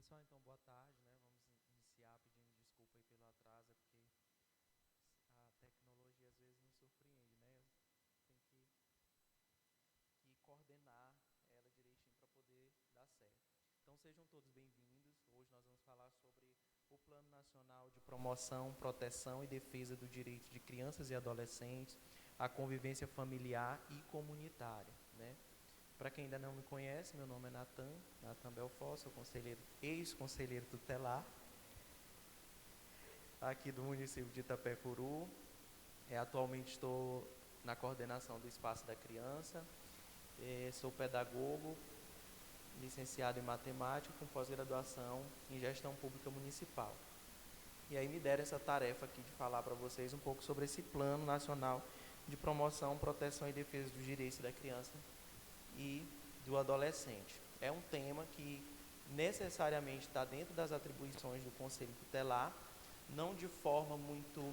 pessoal, então boa tarde, né? Vamos iniciar pedindo desculpa aí pelo atraso, é porque a tecnologia às vezes nos surpreende, né? Tem que coordenar ela direitinho para poder dar certo. Então sejam todos bem-vindos. Hoje nós vamos falar sobre o Plano Nacional de Promoção, Proteção e Defesa do Direito de Crianças e Adolescentes, a convivência familiar e comunitária, né? Para quem ainda não me conhece, meu nome é Natan Belfort, sou conselheiro, ex-conselheiro tutelar aqui do município de Itapecuru. Atualmente estou na coordenação do Espaço da Criança, sou pedagogo, licenciado em matemática com pós-graduação em gestão pública municipal. E aí me deram essa tarefa aqui de falar para vocês um pouco sobre esse Plano Nacional de Promoção, Proteção e Defesa dos Direitos da Criança e do Adolescente. É um tema que necessariamente está dentro das atribuições do Conselho Tutelar, não de forma muito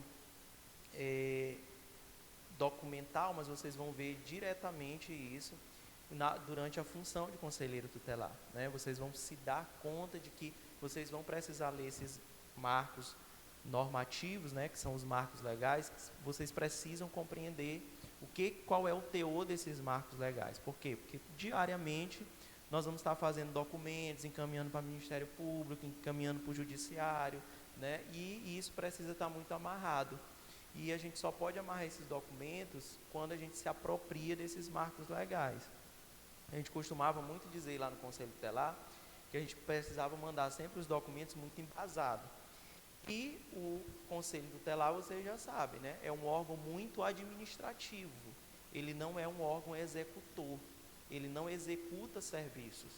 documental, mas vocês vão ver diretamente isso durante a função de conselheiro tutelar, né? Vocês vão se dar conta de que vocês vão precisar ler esses marcos normativos, né, que são os marcos legais. Vocês precisam compreender qual é o teor desses marcos legais. Por quê? Porque diariamente nós vamos estar fazendo documentos, encaminhando para o Ministério Público, encaminhando para o Judiciário, né, e isso precisa estar muito amarrado. E a gente só pode amarrar esses documentos quando a gente se apropria desses marcos legais. A gente costumava muito dizer lá no Conselho Tutelar que a gente precisava mandar sempre os documentos muito embasados. E o Conselho Tutelar, vocês já sabem, né? É um órgão muito administrativo. Ele não é um órgão executor. Ele não executa serviços.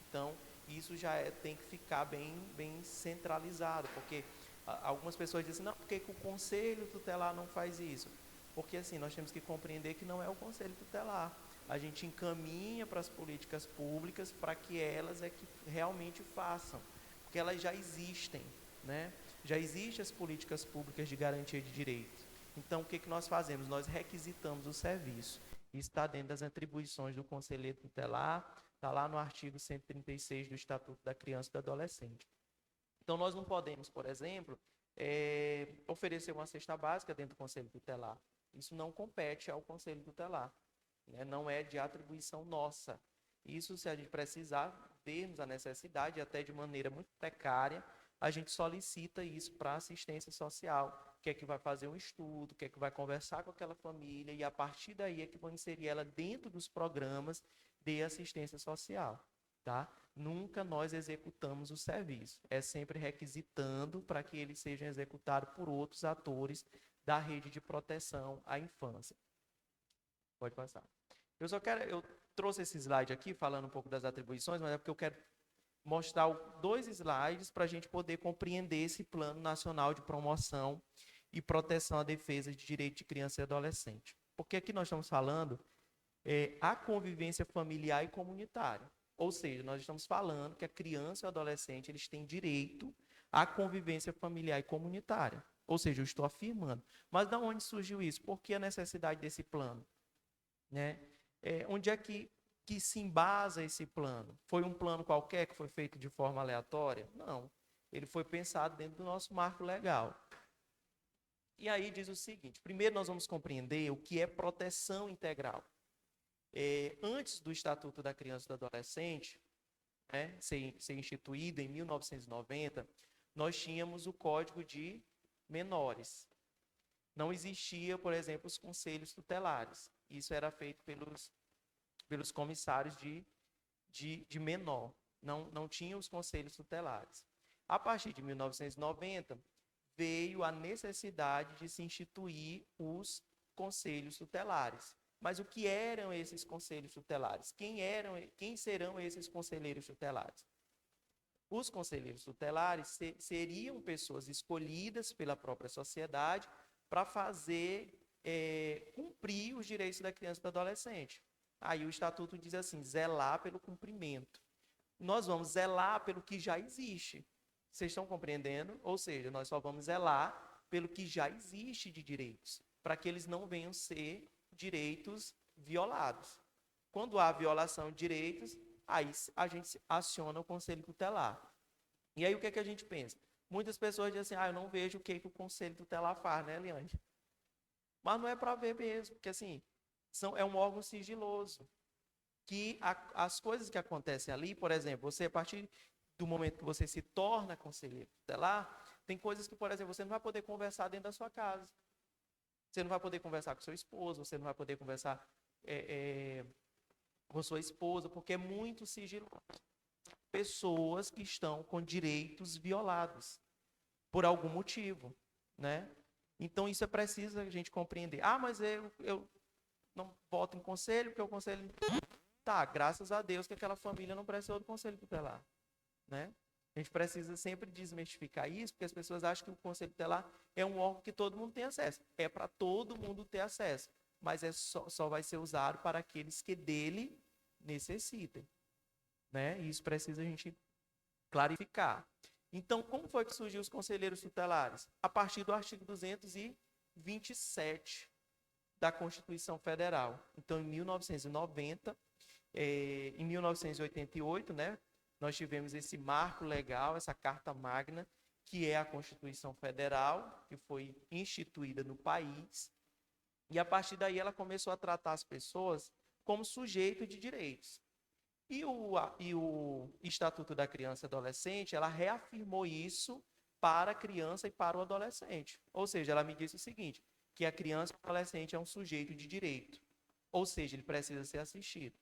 Então, isso já tem que ficar bem centralizado, porque algumas pessoas dizem, não, por que o Conselho Tutelar não faz isso? Porque assim, nós temos que compreender que não é o Conselho Tutelar. A gente encaminha para as políticas públicas para que elas que realmente façam, porque elas já existem, né? Já existem as políticas públicas de garantia de direitos. Então, o que nós fazemos? Nós requisitamos o serviço. Isso está dentro das atribuições do conselheiro tutelar, está lá no artigo 136 do Estatuto da Criança e do Adolescente. Então, nós não podemos, por exemplo, oferecer uma cesta básica dentro do conselho tutelar. Isso não compete ao conselho tutelar, né? Não é de atribuição nossa. Isso, se a gente precisar, termos a necessidade, até de maneira muito precária, a gente solicita isso para a assistência social, que é que vai fazer um estudo, que é que vai conversar com aquela família, e a partir daí é que vão inserir ela dentro dos programas de assistência social. Tá? Nunca nós executamos o serviço, é sempre requisitando para que ele seja executado por outros atores da rede de proteção à infância. Pode passar. Eu trouxe esse slide aqui falando um pouco das atribuições, mas é porque eu quero mostrar dois slides para a gente poder compreender esse Plano Nacional de Promoção e Proteção à Defesa de Direito de Criança e Adolescente. Porque aqui nós estamos falando a convivência familiar e comunitária. Ou seja, nós estamos falando que a criança e o adolescente eles têm direito à convivência familiar e comunitária. Ou seja, eu estou afirmando. Mas de onde surgiu isso? Por que a necessidade desse plano? Né? Onde é que se embasa esse plano? Foi um plano qualquer que foi feito de forma aleatória? Não. Ele foi pensado dentro do nosso marco legal. E aí diz o seguinte: primeiro nós vamos compreender o que é proteção integral. Antes do Estatuto da Criança e do Adolescente, né, ser instituído em 1990, nós tínhamos o Código de Menores. Não existia, por exemplo, os conselhos tutelares. Isso era feito pelos comissários de menor. Não tinha os conselhos tutelares. A partir de 1990, veio a necessidade de se instituir os conselhos tutelares. Mas o que eram esses conselhos tutelares? Quem serão esses conselheiros tutelares? Os conselheiros tutelares seriam pessoas escolhidas pela própria sociedade para fazer cumprir os direitos da criança e do adolescente. Aí o Estatuto diz assim, zelar pelo cumprimento. Nós vamos zelar pelo que já existe. Vocês estão compreendendo? Ou seja, nós só vamos zelar pelo que já existe de direitos, para que eles não venham ser direitos violados. Quando há violação de direitos, aí a gente aciona o Conselho Tutelar. E aí o que é que a gente pensa? Muitas pessoas dizem assim, eu não vejo o que o Conselho Tutelar faz, né, Eliane? Mas não é para ver mesmo, porque assim, é um órgão sigiloso. Que as coisas que acontecem ali, por exemplo, você a partir do momento que você se torna conselheiro tutelar, tem coisas que, por exemplo, você não vai poder conversar dentro da sua casa. Você não vai poder conversar com seu esposo, você não vai poder conversar com sua esposa, porque é muito sigiloso. Pessoas que estão com direitos violados por algum motivo, né? Então isso é preciso a gente compreender. Mas eu não voto em conselho, porque o conselho... Tá, graças a Deus que aquela família não precisou do conselho tutelar, né? A gente precisa sempre desmistificar isso, porque as pessoas acham que o conselho tutelar é um órgão que todo mundo tem acesso. É para todo mundo ter acesso, mas só vai ser usado para aqueles que dele necessitem, né? E isso precisa a gente clarificar. Então, como foi que surgiu os conselheiros tutelares? A partir do artigo 227 da Constituição Federal. Então, em 1990, em 1988, né, nós tivemos esse marco legal, essa Carta Magna, que é a Constituição Federal, que foi instituída no país. E a partir daí ela começou a tratar as pessoas como sujeito de direitos. E o Estatuto da Criança e Adolescente, ela reafirmou isso para a criança e para o adolescente. Ou seja, ela me disse o seguinte, que a criança e o adolescente é um sujeito de direito. Ou seja, ele precisa ser assistido.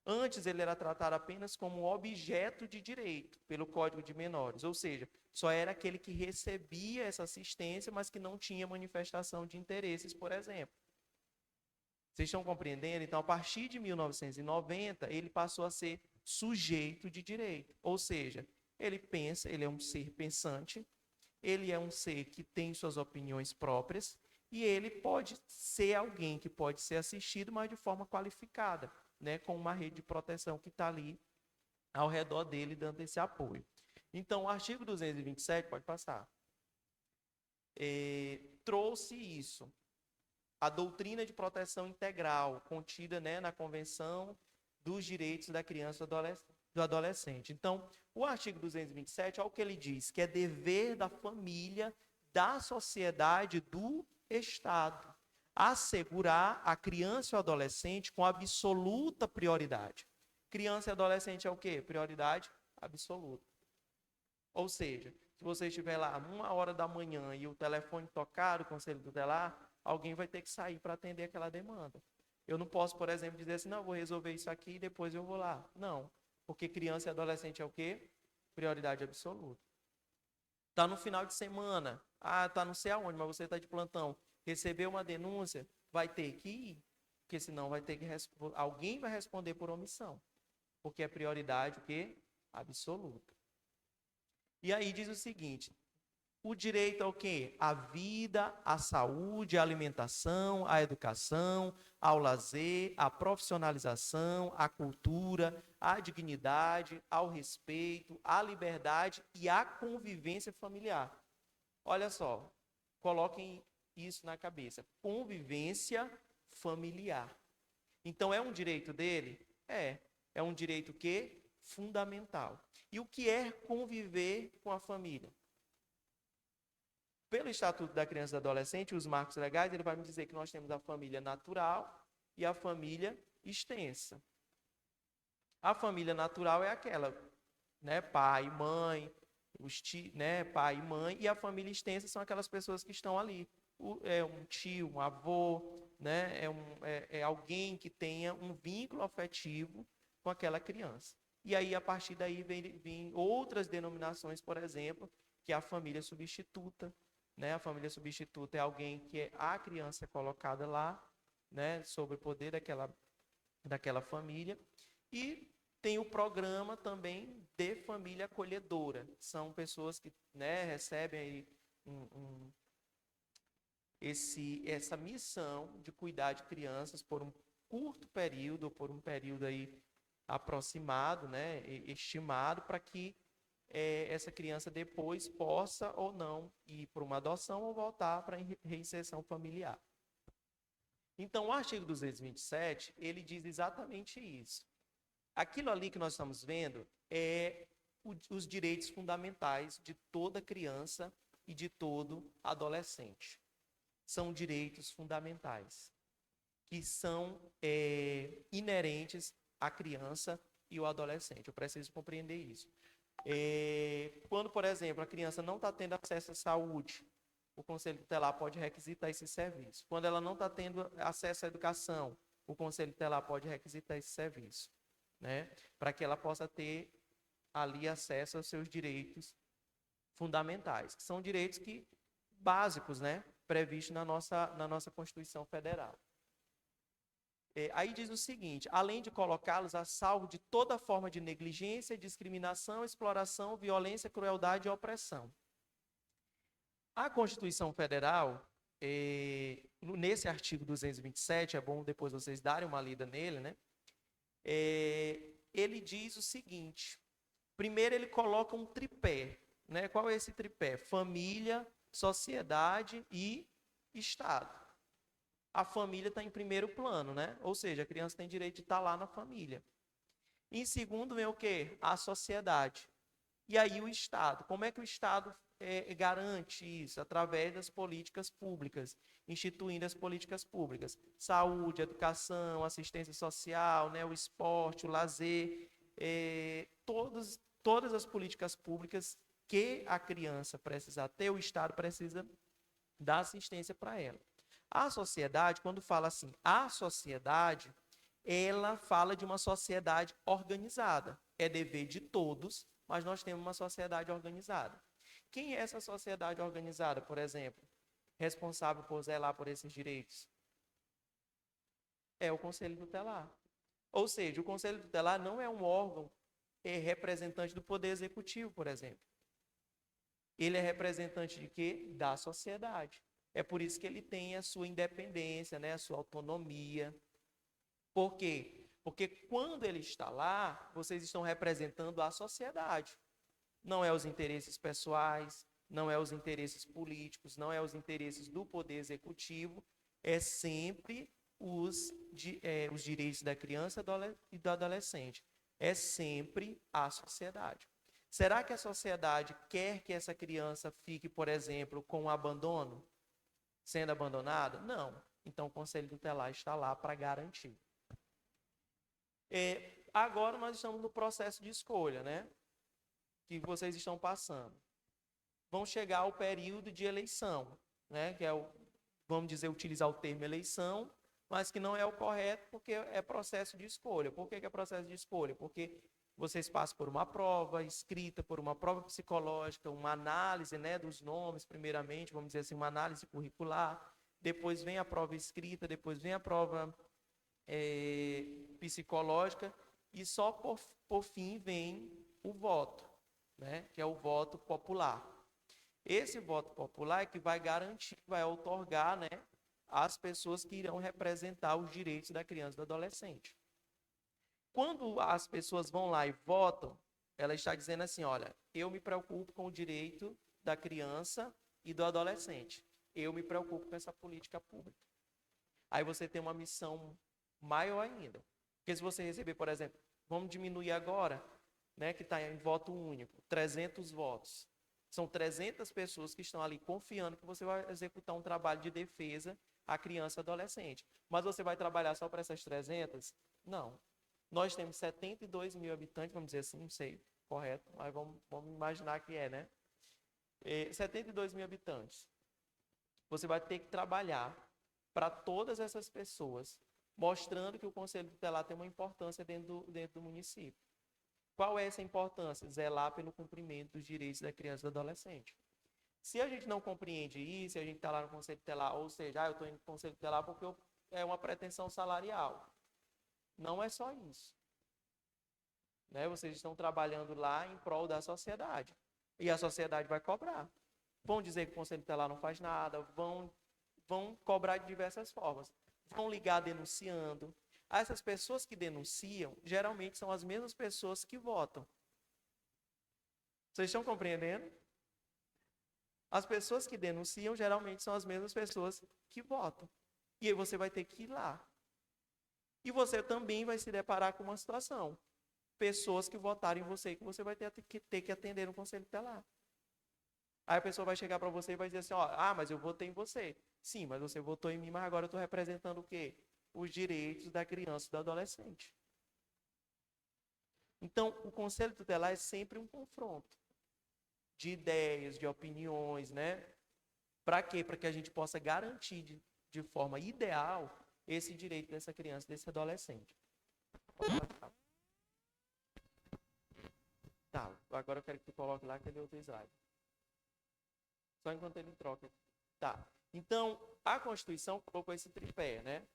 Antes, ele era tratado apenas como objeto de direito pelo Código de Menores. Ou seja, só era aquele que recebia essa assistência, mas que não tinha manifestação de interesses, por exemplo. Vocês estão compreendendo? Então, a partir de 1990, ele passou a ser sujeito de direito. Ou seja, ele pensa, ele é um ser pensante, ele é um ser que tem suas opiniões próprias e ele pode ser alguém que pode ser assistido, mas de forma qualificada, né, com uma rede de proteção que está ali ao redor dele, dando esse apoio. Então, o artigo 227, pode passar, trouxe isso. A doutrina de proteção integral contida, né, na Convenção dos Direitos da Criança e do Adolescente. Então, o artigo 227, olha o que ele diz, que é dever da família, da sociedade, do Estado, assegurar a criança e o adolescente com absoluta prioridade. Criança e adolescente é o quê? Prioridade absoluta. Ou seja, se você estiver lá 1h da manhã e o telefone tocar o conselho tutelar, alguém vai ter que sair para atender aquela demanda. Eu não posso, por exemplo, dizer assim, não, vou resolver isso aqui e depois eu vou lá. Não, porque criança e adolescente é o quê? Prioridade absoluta. Está no final de semana, está não sei aonde, mas você está de plantão, recebeu uma denúncia, vai ter que ir, porque senão vai ter que alguém vai responder por omissão, porque é prioridade o quê? Absoluta. E aí diz o seguinte, o direito ao quê? À vida, à saúde, à alimentação, à educação, ao lazer, à profissionalização, à cultura, à dignidade, ao respeito, à liberdade e à convivência familiar. Olha só, coloquem isso na cabeça. Convivência familiar. Então, é um direito dele? É um direito que? Fundamental. E o que é conviver com a família? Pelo Estatuto da Criança e do Adolescente, os marcos legais, ele vai me dizer que nós temos a família natural e a família extensa. A família natural é aquela, né, pai, mãe, pai e mãe, e a família extensa são aquelas pessoas que estão ali. É um tio, um avô, né, é alguém que tenha um vínculo afetivo com aquela criança. E aí, a partir daí, vem outras denominações, por exemplo, que é a família substituta, né? A família substituta é alguém que a criança é colocada lá, né, sob o poder daquela família. E tem o programa também de família acolhedora. São pessoas que, né, recebem aí essa missão de cuidar de crianças por um curto período, ou por um período aí aproximado, né, estimado, para que essa criança depois possa ou não ir para uma adoção ou voltar para a reinserção familiar. Então, o artigo 227, ele diz exatamente isso. Aquilo ali que nós estamos vendo é os direitos fundamentais de toda criança e de todo adolescente. São direitos fundamentais que são inerentes à criança e ao adolescente. Eu preciso compreender isso. Quando, por exemplo, a criança não está tendo acesso à saúde, o Conselho Tutelar pode requisitar esse serviço. Quando ela não está tendo acesso à educação, o Conselho Tutelar pode requisitar esse serviço, né? Para que ela possa ter ali acesso aos seus direitos fundamentais, que são direitos básicos, né? Previstos na nossa Constituição Federal. Aí diz o seguinte: além de colocá-los a salvo de toda forma de negligência, discriminação, exploração, violência, crueldade e opressão. A Constituição Federal, nesse artigo 227, é bom depois vocês darem uma lida nele, né? Ele diz o seguinte: primeiro ele coloca um tripé, né? Qual é esse tripé? Família, sociedade e Estado. A família está em primeiro plano, né? Ou seja, a criança tem direito de estar lá na família. Em segundo vem o quê? A sociedade. E aí o Estado. Como é que o Estado garante isso? Através das políticas públicas, instituindo as políticas públicas. Saúde, educação, assistência social, né? O esporte, o lazer. Todas as políticas públicas que a criança precisa ter, o Estado precisa dar assistência para ela. A sociedade, quando fala assim, a sociedade, ela fala de uma sociedade organizada. É dever de todos, mas nós temos uma sociedade organizada. Quem é essa sociedade organizada, por exemplo, responsável por zelar por esses direitos? É o Conselho Tutelar. Ou seja, o Conselho Tutelar não é um órgão representante do Poder Executivo, por exemplo. Ele é representante de quê? Da sociedade. É por isso que ele tem a sua independência, né? A sua autonomia. Por quê? Porque quando ele está lá, vocês estão representando a sociedade. Não é os interesses pessoais, não é os interesses políticos, não é os interesses do Poder Executivo, é sempre os direitos da criança e do adolescente. É sempre a sociedade. Será que a sociedade quer que essa criança fique, por exemplo, com o abandono? Sendo abandonada? Não. Então, o Conselho Tutelar está lá para garantir. Agora, nós estamos no processo de escolha, né? Que vocês estão passando. Vão chegar ao período de eleição, né? Que é vamos dizer, utilizar o termo eleição, mas que não é o correto porque é processo de escolha. Por que é processo de escolha? Porque vocês passam por uma prova escrita, por uma prova psicológica, uma análise, né, dos nomes, primeiramente, vamos dizer assim, uma análise curricular. Depois vem a prova escrita, depois vem a prova psicológica e só por fim vem o voto, né, que é o voto popular. Esse voto popular é que vai garantir, vai outorgar, né, as pessoas que irão representar os direitos da criança e do adolescente. Quando as pessoas vão lá e votam, ela está dizendo assim, olha, eu me preocupo com o direito da criança e do adolescente. Eu me preocupo com essa política pública. Aí você tem uma missão maior ainda. Porque se você receber, por exemplo, vamos diminuir agora, né, que está em voto único, 300 votos. São 300 pessoas que estão ali confiando que você vai executar um trabalho de defesa à criança e adolescente. Mas você vai trabalhar só para essas 300? Não. Nós temos 72 mil habitantes, vamos dizer assim, não sei, correto, mas vamos imaginar que é, né? 72 mil habitantes. Você vai ter que trabalhar para todas essas pessoas, mostrando que o Conselho Tutelar tem uma importância dentro do município. Qual é essa importância? Zelar pelo cumprimento dos direitos da criança e do adolescente. Se a gente não compreende isso, a gente está lá no Conselho Tutelar, ou seja, eu estou indo no Conselho Tutelar porque é uma pretensão salarial. Não é só isso. Né? Vocês estão trabalhando lá em prol da sociedade. E a sociedade vai cobrar. Vão dizer que o Conselho Tutelar não faz nada, vão cobrar de diversas formas. Vão ligar denunciando. Essas pessoas que denunciam, geralmente são as mesmas pessoas que votam. Vocês estão compreendendo? As pessoas que denunciam, geralmente são as mesmas pessoas que votam. E aí você vai ter que ir lá. E você também vai se deparar com uma situação. pessoas que votaram em você, que você vai ter que atender no conselho tutelar. Aí a pessoa vai chegar para você e vai dizer assim, ó, mas eu votei em você. Sim, mas você votou em mim, mas agora eu estou representando o quê? Os direitos da criança e do adolescente. Então, o conselho tutelar é sempre um confronto de ideias, de opiniões, né? Para quê? Para que a gente possa garantir de forma ideal esse direito dessa criança, desse adolescente. Tá, agora eu quero que tu coloque lá aquele outro slide. Só enquanto ele troca. Tá. Então, a Constituição colocou esse tripé, né?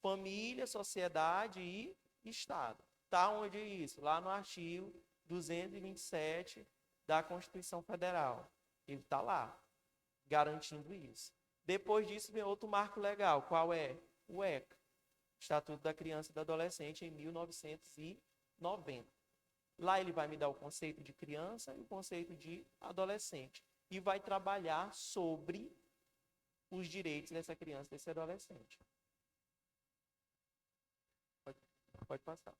Família, sociedade e Estado. Tá onde isso? Lá no artigo 227 da Constituição Federal. Ele está lá, garantindo isso. Depois disso vem outro marco legal. Qual é? O ECA, Estatuto da Criança e do Adolescente, em 1990. Lá ele vai me dar o conceito de criança e o conceito de adolescente. E vai trabalhar sobre os direitos dessa criança e desse adolescente. Pode passar.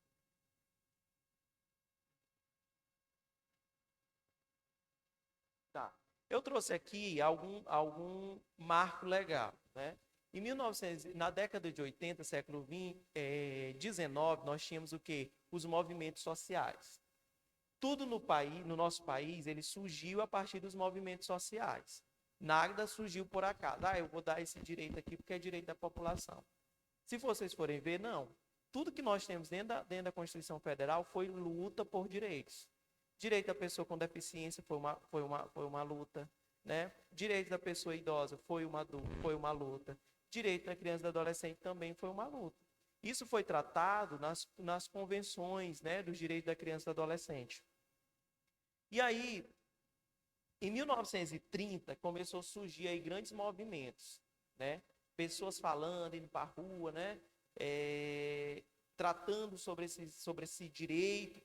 Tá. Eu trouxe aqui algum marco legal, né? Em 1900, na década de 80, século XIX, nós tínhamos o quê? Os movimentos sociais. Tudo no nosso país, ele surgiu a partir dos movimentos sociais. Nada surgiu por acaso. Eu vou dar esse direito aqui porque é direito da população. Se vocês forem ver, não. Tudo que nós temos dentro da Constituição Federal foi luta por direitos. Direito da pessoa com deficiência foi uma luta, né? Direito da pessoa idosa foi uma luta. Direito da criança e do adolescente também foi uma luta. Isso foi tratado nas convenções, né, dos direitos da criança e do adolescente. E aí, em 1930, começou a surgir aí grandes movimentos, né? Pessoas falando, indo para a rua, né? Tratando sobre esse direito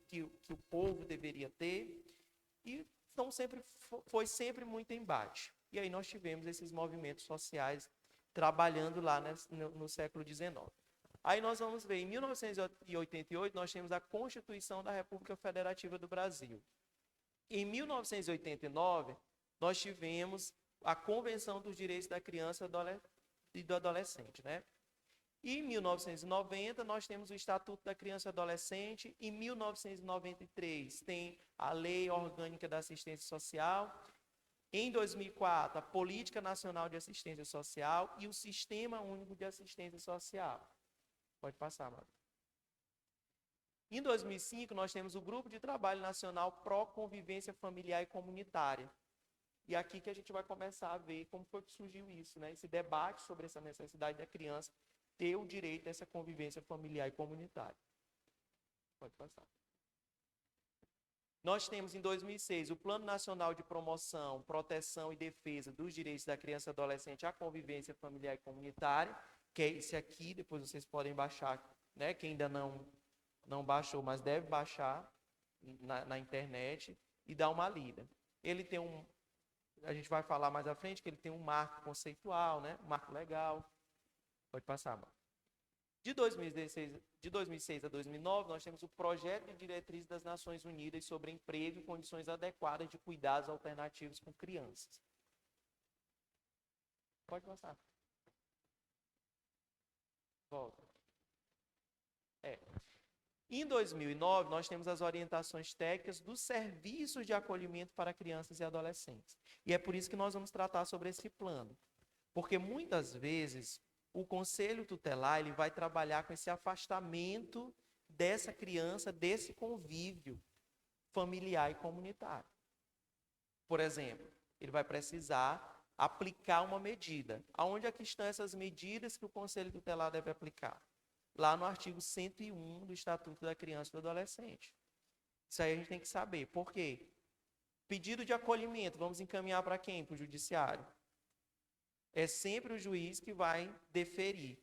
que o povo deveria ter. E então foi sempre muito embate. E aí nós tivemos esses movimentos sociais trabalhando lá no século XIX. Aí nós vamos ver, em 1988, nós temos a Constituição da República Federativa do Brasil. Em 1989, nós tivemos a Convenção dos Direitos da Criança e do Adolescente, né? E em 1990, nós temos o Estatuto da Criança e Adolescente. Em 1993, tem a Lei Orgânica da Assistência Social. Em 2004, a Política Nacional de Assistência Social e o Sistema Único de Assistência Social. Pode passar, Mara. Em 2005, nós temos o Grupo de Trabalho Nacional Pró-Convivência Familiar e Comunitária. E aqui que a gente vai começar a ver como foi que surgiu isso, né? Esse debate sobre essa necessidade da criança ter o direito dessa convivência familiar e comunitária. Pode passar. Nós temos em 2006 o Plano Nacional de Promoção, Proteção e Defesa dos Direitos da Criança e Adolescente à Convivência Familiar e Comunitária, que é esse aqui, depois vocês podem baixar, né? Quem ainda não baixou, mas deve baixar na internet e dar uma lida. Ele tem a gente vai falar mais à frente que ele tem um marco conceitual, né? Um marco legal. Pode passar, Marco. De 2006 a 2009, nós temos o Projeto de Diretrizes das Nações Unidas sobre Emprego e Condições Adequadas de Cuidados Alternativos com Crianças. Pode passar. Volta. Em 2009, nós temos as orientações técnicas dos serviços de acolhimento para crianças e adolescentes. E é por isso que nós vamos tratar sobre esse plano. Porque muitas vezes o conselho tutelar ele vai trabalhar com esse afastamento dessa criança, desse convívio familiar e comunitário. Por exemplo, ele vai precisar aplicar uma medida. Aonde é que estão essas medidas que o conselho tutelar deve aplicar? Lá no artigo 101 do Estatuto da Criança e do Adolescente. Isso aí a gente tem que saber. Por quê? Pedido de acolhimento, vamos encaminhar para quem? Para o judiciário. É sempre o juiz que vai deferir.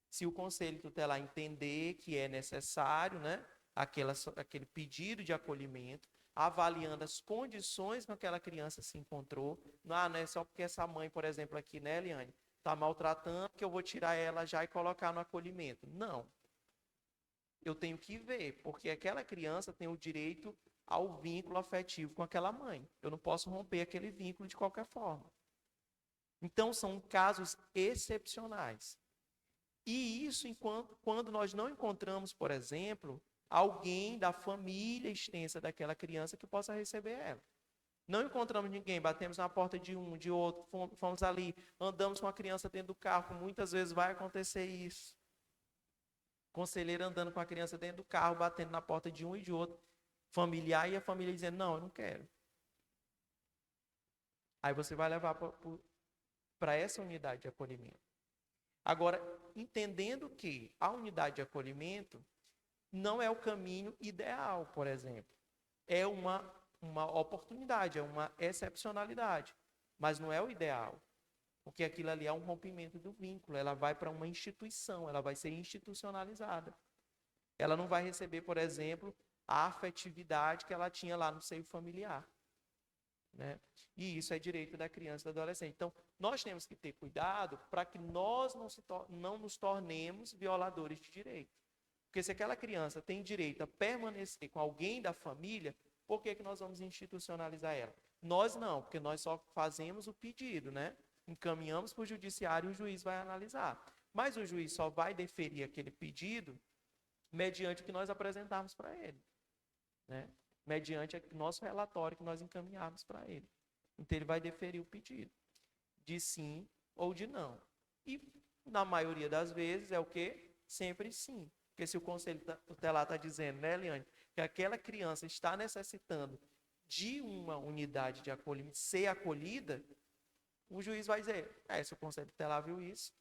Se o conselho tutelar entender que é necessário, né, aquele pedido de acolhimento, avaliando as condições com que aquela criança se encontrou. Não é só porque essa mãe, por exemplo, aqui, né, Eliane, está maltratando, que eu vou tirar ela já e colocar no acolhimento. Não. Eu tenho que ver, porque aquela criança tem o direito ao vínculo afetivo com aquela mãe. Eu não posso romper aquele vínculo de qualquer forma. Então, são casos excepcionais. E isso quando nós não encontramos, por exemplo, alguém da família extensa daquela criança que possa receber ela. Não encontramos ninguém, batemos na porta de um, de outro, fomos ali, andamos com a criança dentro do carro, muitas vezes vai acontecer isso. Conselheiro andando com a criança dentro do carro, batendo na porta de um e de outro, familiar, e a família dizendo, não, eu não quero. Aí você vai levar para essa unidade de acolhimento. Agora, entendendo que a unidade de acolhimento não é o caminho ideal, por exemplo. É uma oportunidade, é uma excepcionalidade, mas não é o ideal. Porque aquilo ali é um rompimento do vínculo, ela vai para uma instituição, ela vai ser institucionalizada. Ela não vai receber, por exemplo, a afetividade que ela tinha lá no seio familiar. Né? E isso é direito da criança e do adolescente. Então, nós temos que ter cuidado para que nós não nos tornemos violadores de direito. Porque se aquela criança tem direito a permanecer com alguém da família, por que nós vamos institucionalizar ela? Nós não, porque nós só fazemos o pedido, né? Encaminhamos para o judiciário e o juiz vai analisar. Mas o juiz só vai deferir aquele pedido mediante o que nós apresentarmos para ele. Né? Mediante o nosso relatório que nós encaminharmos para ele. Então, ele vai deferir o pedido de sim ou de não. E, na maioria das vezes, é o quê? Sempre sim. Porque se o conselho tutelar está dizendo, né, Eliane, que aquela criança está necessitando de uma unidade de acolhimento, ser acolhida, o juiz vai dizer, se o conselho tutelar viu isso,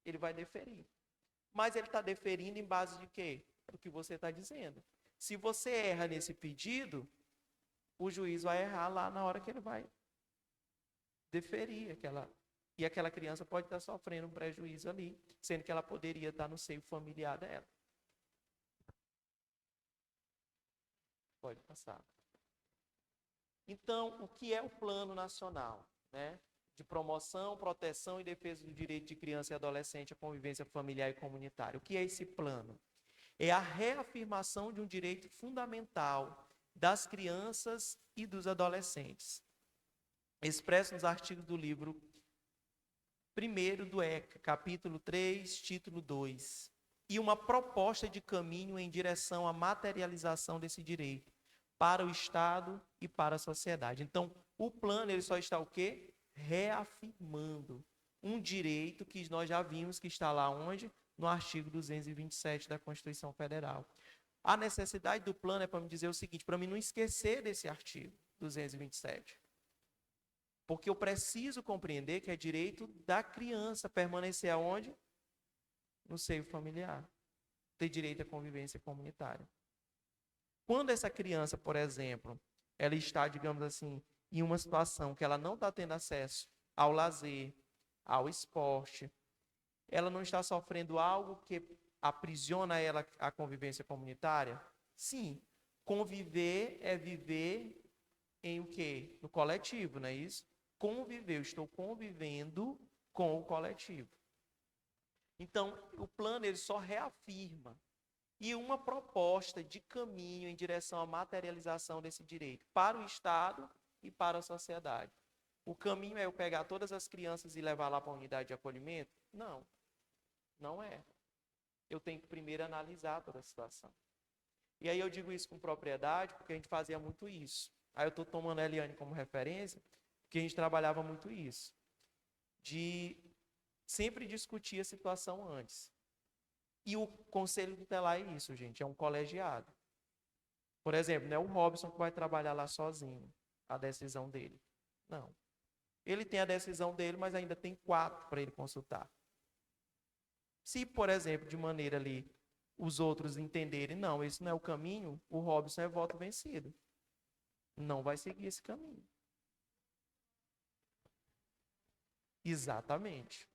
ele vai deferir. Mas ele está deferindo em base de quê? Do que você está dizendo. Se você erra nesse pedido, o juiz vai errar lá na hora que ele vai deferir aquela. E aquela criança pode estar sofrendo um prejuízo ali, sendo que ela poderia estar no seio familiar dela. Pode passar. Então, o que é o Plano Nacional, né? De promoção, proteção e defesa do direito de criança e adolescente à convivência familiar e comunitária. O que é esse plano? É a reafirmação de um direito fundamental das crianças e dos adolescentes, expresso nos artigos do livro 1º do ECA, capítulo 3, título 2, e uma proposta de caminho em direção à materialização desse direito para o Estado e para a sociedade. Então, o plano ele só está o quê? Reafirmando um direito que nós já vimos que está lá onde? No artigo 227 da Constituição Federal. A necessidade do plano é para me dizer o seguinte, para mim não esquecer desse artigo 227. Porque eu preciso compreender que é direito da criança permanecer aonde? No seio familiar. Ter direito à convivência comunitária. Quando essa criança, por exemplo, ela está, digamos assim, em uma situação que ela não está tendo acesso ao lazer, ao esporte, ela não está sofrendo algo que aprisiona ela à convivência comunitária? Sim. Conviver é viver em o quê? No coletivo, não é isso? Conviver, eu estou convivendo com o coletivo. Então, o plano ele só reafirma e uma proposta de caminho em direção à materialização desse direito para o Estado e para a sociedade. O caminho é eu pegar todas as crianças e levar lá para a unidade de acolhimento? Não, não é. Eu tenho que primeiro analisar toda a situação. E aí eu digo isso com propriedade, porque a gente fazia muito isso. Aí eu estou tomando a Eliane como referência, porque a gente trabalhava muito isso. De sempre discutir a situação antes. E o conselho tutelar é isso, gente, é um colegiado. Por exemplo, não é o Robson que vai trabalhar lá sozinho, a decisão dele. Não. Ele tem a decisão dele, mas ainda tem 4 para ele consultar. Se, por exemplo, de maneira ali, os outros entenderem, não, esse não é o caminho, o Robson é voto vencido. Não vai seguir esse caminho. Exatamente.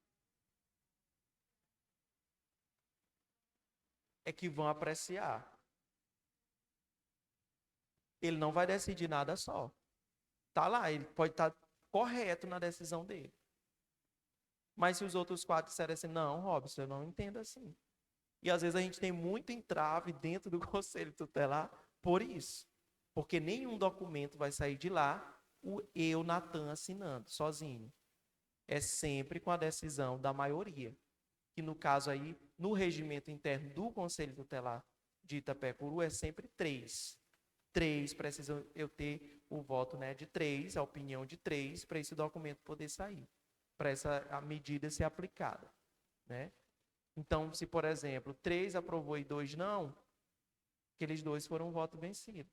É que vão apreciar. Ele não vai decidir nada só. Tá lá, ele pode estar correto na decisão dele. Mas se os outros 4 disserem assim, não, Robson, eu não entendo assim. E às vezes a gente tem muito entrave dentro do conselho tutelar por isso. Porque nenhum documento vai sair de lá, Natan, assinando, sozinho. É sempre com a decisão da maioria. Que no caso aí, no regimento interno do Conselho Tutelar de Itapecuru, é sempre 3. 3 precisam eu ter o voto, né, de 3, a opinião de 3, para esse documento poder sair, para a medida ser aplicada, né? Então, se, por exemplo, 3 aprovou e 2 não, aqueles 2 foram um voto vencido,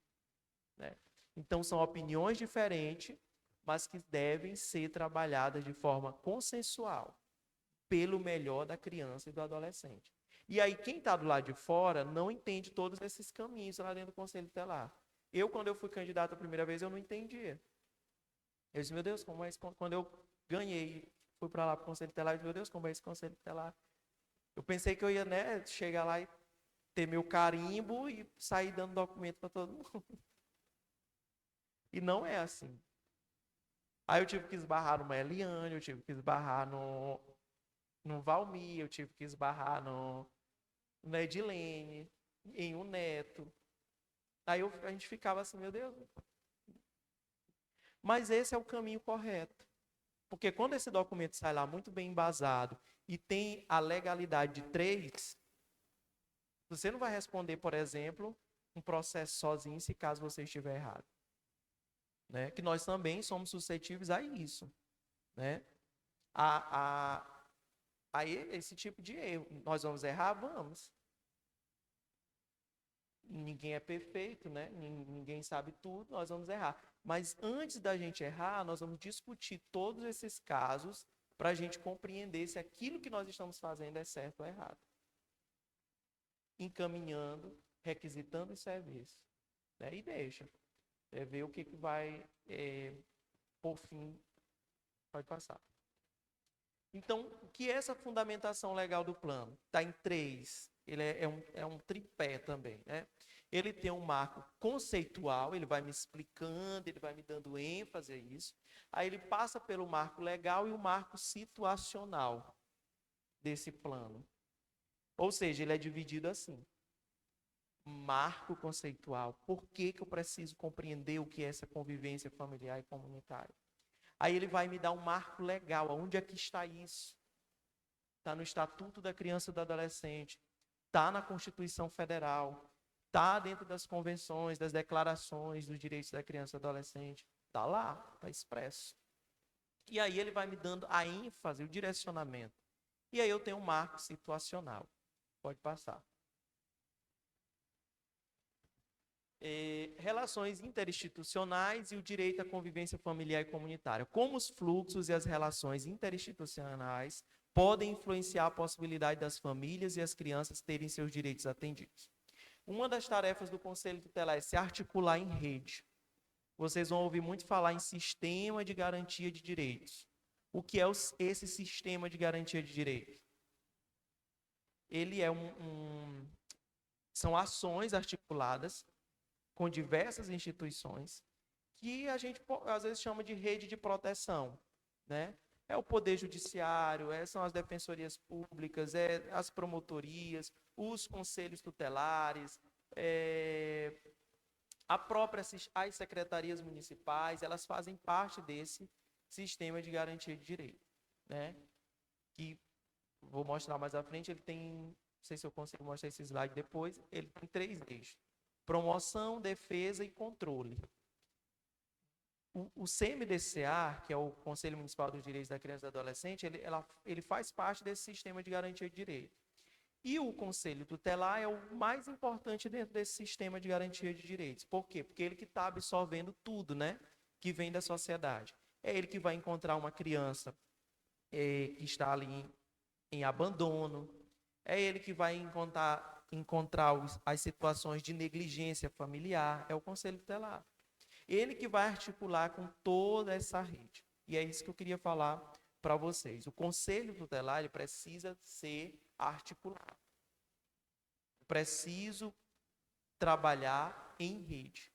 né? Então, são opiniões diferentes, mas que devem ser trabalhadas de forma consensual, pelo melhor da criança e do adolescente. E aí, quem está do lado de fora não entende todos esses caminhos lá dentro do Conselho Tutelar. Quando eu fui candidato a primeira vez, eu não entendia. Eu disse, meu Deus, como é isso? Quando eu ganhei, fui para lá para o Conselho Tutelar, eu disse, meu Deus, como é esse Conselho Tutelar? Eu pensei que eu ia, né, chegar lá e ter meu carimbo e sair dando documento para todo mundo. E não é assim. Aí eu tive que esbarrar numa Eliane, eu tive que esbarrar no Valmir, eu tive que esbarrar na Edilene, em um neto. Aí a gente ficava assim, meu Deus. Mas esse é o caminho correto. Porque quando esse documento sai lá muito bem embasado e tem a legalidade de 3, você não vai responder, por exemplo, um processo sozinho se caso você estiver errado. Né? Que nós também somos suscetíveis a isso. Né? A esse tipo de erro. Nós vamos errar? Vamos. Ninguém é perfeito, né? Ninguém sabe tudo, nós vamos errar. Mas antes da gente errar, nós vamos discutir todos esses casos para a gente compreender se aquilo que nós estamos fazendo é certo ou errado. Encaminhando, requisitando os serviços. Né? E deixa. Ver o que vai, por fim, pode passar. Então, o que é essa fundamentação legal do plano? Está em 3. Ele é um tripé também, né? Ele tem um marco conceitual, ele vai me explicando, ele vai me dando ênfase a isso. Aí ele passa pelo marco legal e o marco situacional desse plano. Ou seja, ele é dividido assim. Marco conceitual. Por que eu preciso compreender o que é essa convivência familiar e comunitária? Aí ele vai me dar um marco legal. Onde é que está isso? Está no Estatuto da Criança e do Adolescente. Está na Constituição Federal. Está dentro das convenções, das declarações dos direitos da criança e do adolescente. Está lá, está expresso. E aí ele vai me dando a ênfase, o direcionamento. E aí eu tenho um marco situacional. Pode passar. Relações interinstitucionais e o direito à convivência familiar e comunitária. Como os fluxos e as relações interinstitucionais podem influenciar a possibilidade das famílias e as crianças terem seus direitos atendidos. Uma das tarefas do Conselho Tutelar é se articular em rede. Vocês vão ouvir muito falar em sistema de garantia de direitos. O que é esse sistema de garantia de direitos? Ele é são ações articuladas com diversas instituições que a gente às vezes chama de rede de proteção, né? É o Poder Judiciário, são as defensorias públicas, as promotorias, os conselhos tutelares, as secretarias municipais, elas fazem parte desse sistema de garantia de direito, né? Que vou mostrar mais à frente, ele tem, não sei se eu consigo mostrar esse slide depois, ele tem 3 eixos: promoção, defesa e controle. O CMDCA, que é o Conselho Municipal dos Direitos da Criança e do Adolescente, ele faz parte desse sistema de garantia de direito. E o Conselho Tutelar é o mais importante dentro desse sistema de garantia de direitos. Por quê? Porque é ele que está absorvendo tudo, né, que vem da sociedade. É ele que vai encontrar uma criança que está ali em abandono. É ele que vai encontrar as situações de negligência familiar. É o Conselho Tutelar. Ele que vai articular com toda essa rede. E é isso que eu queria falar para vocês. O Conselho Tutelar ele precisa ser articulado. Eu preciso trabalhar em rede.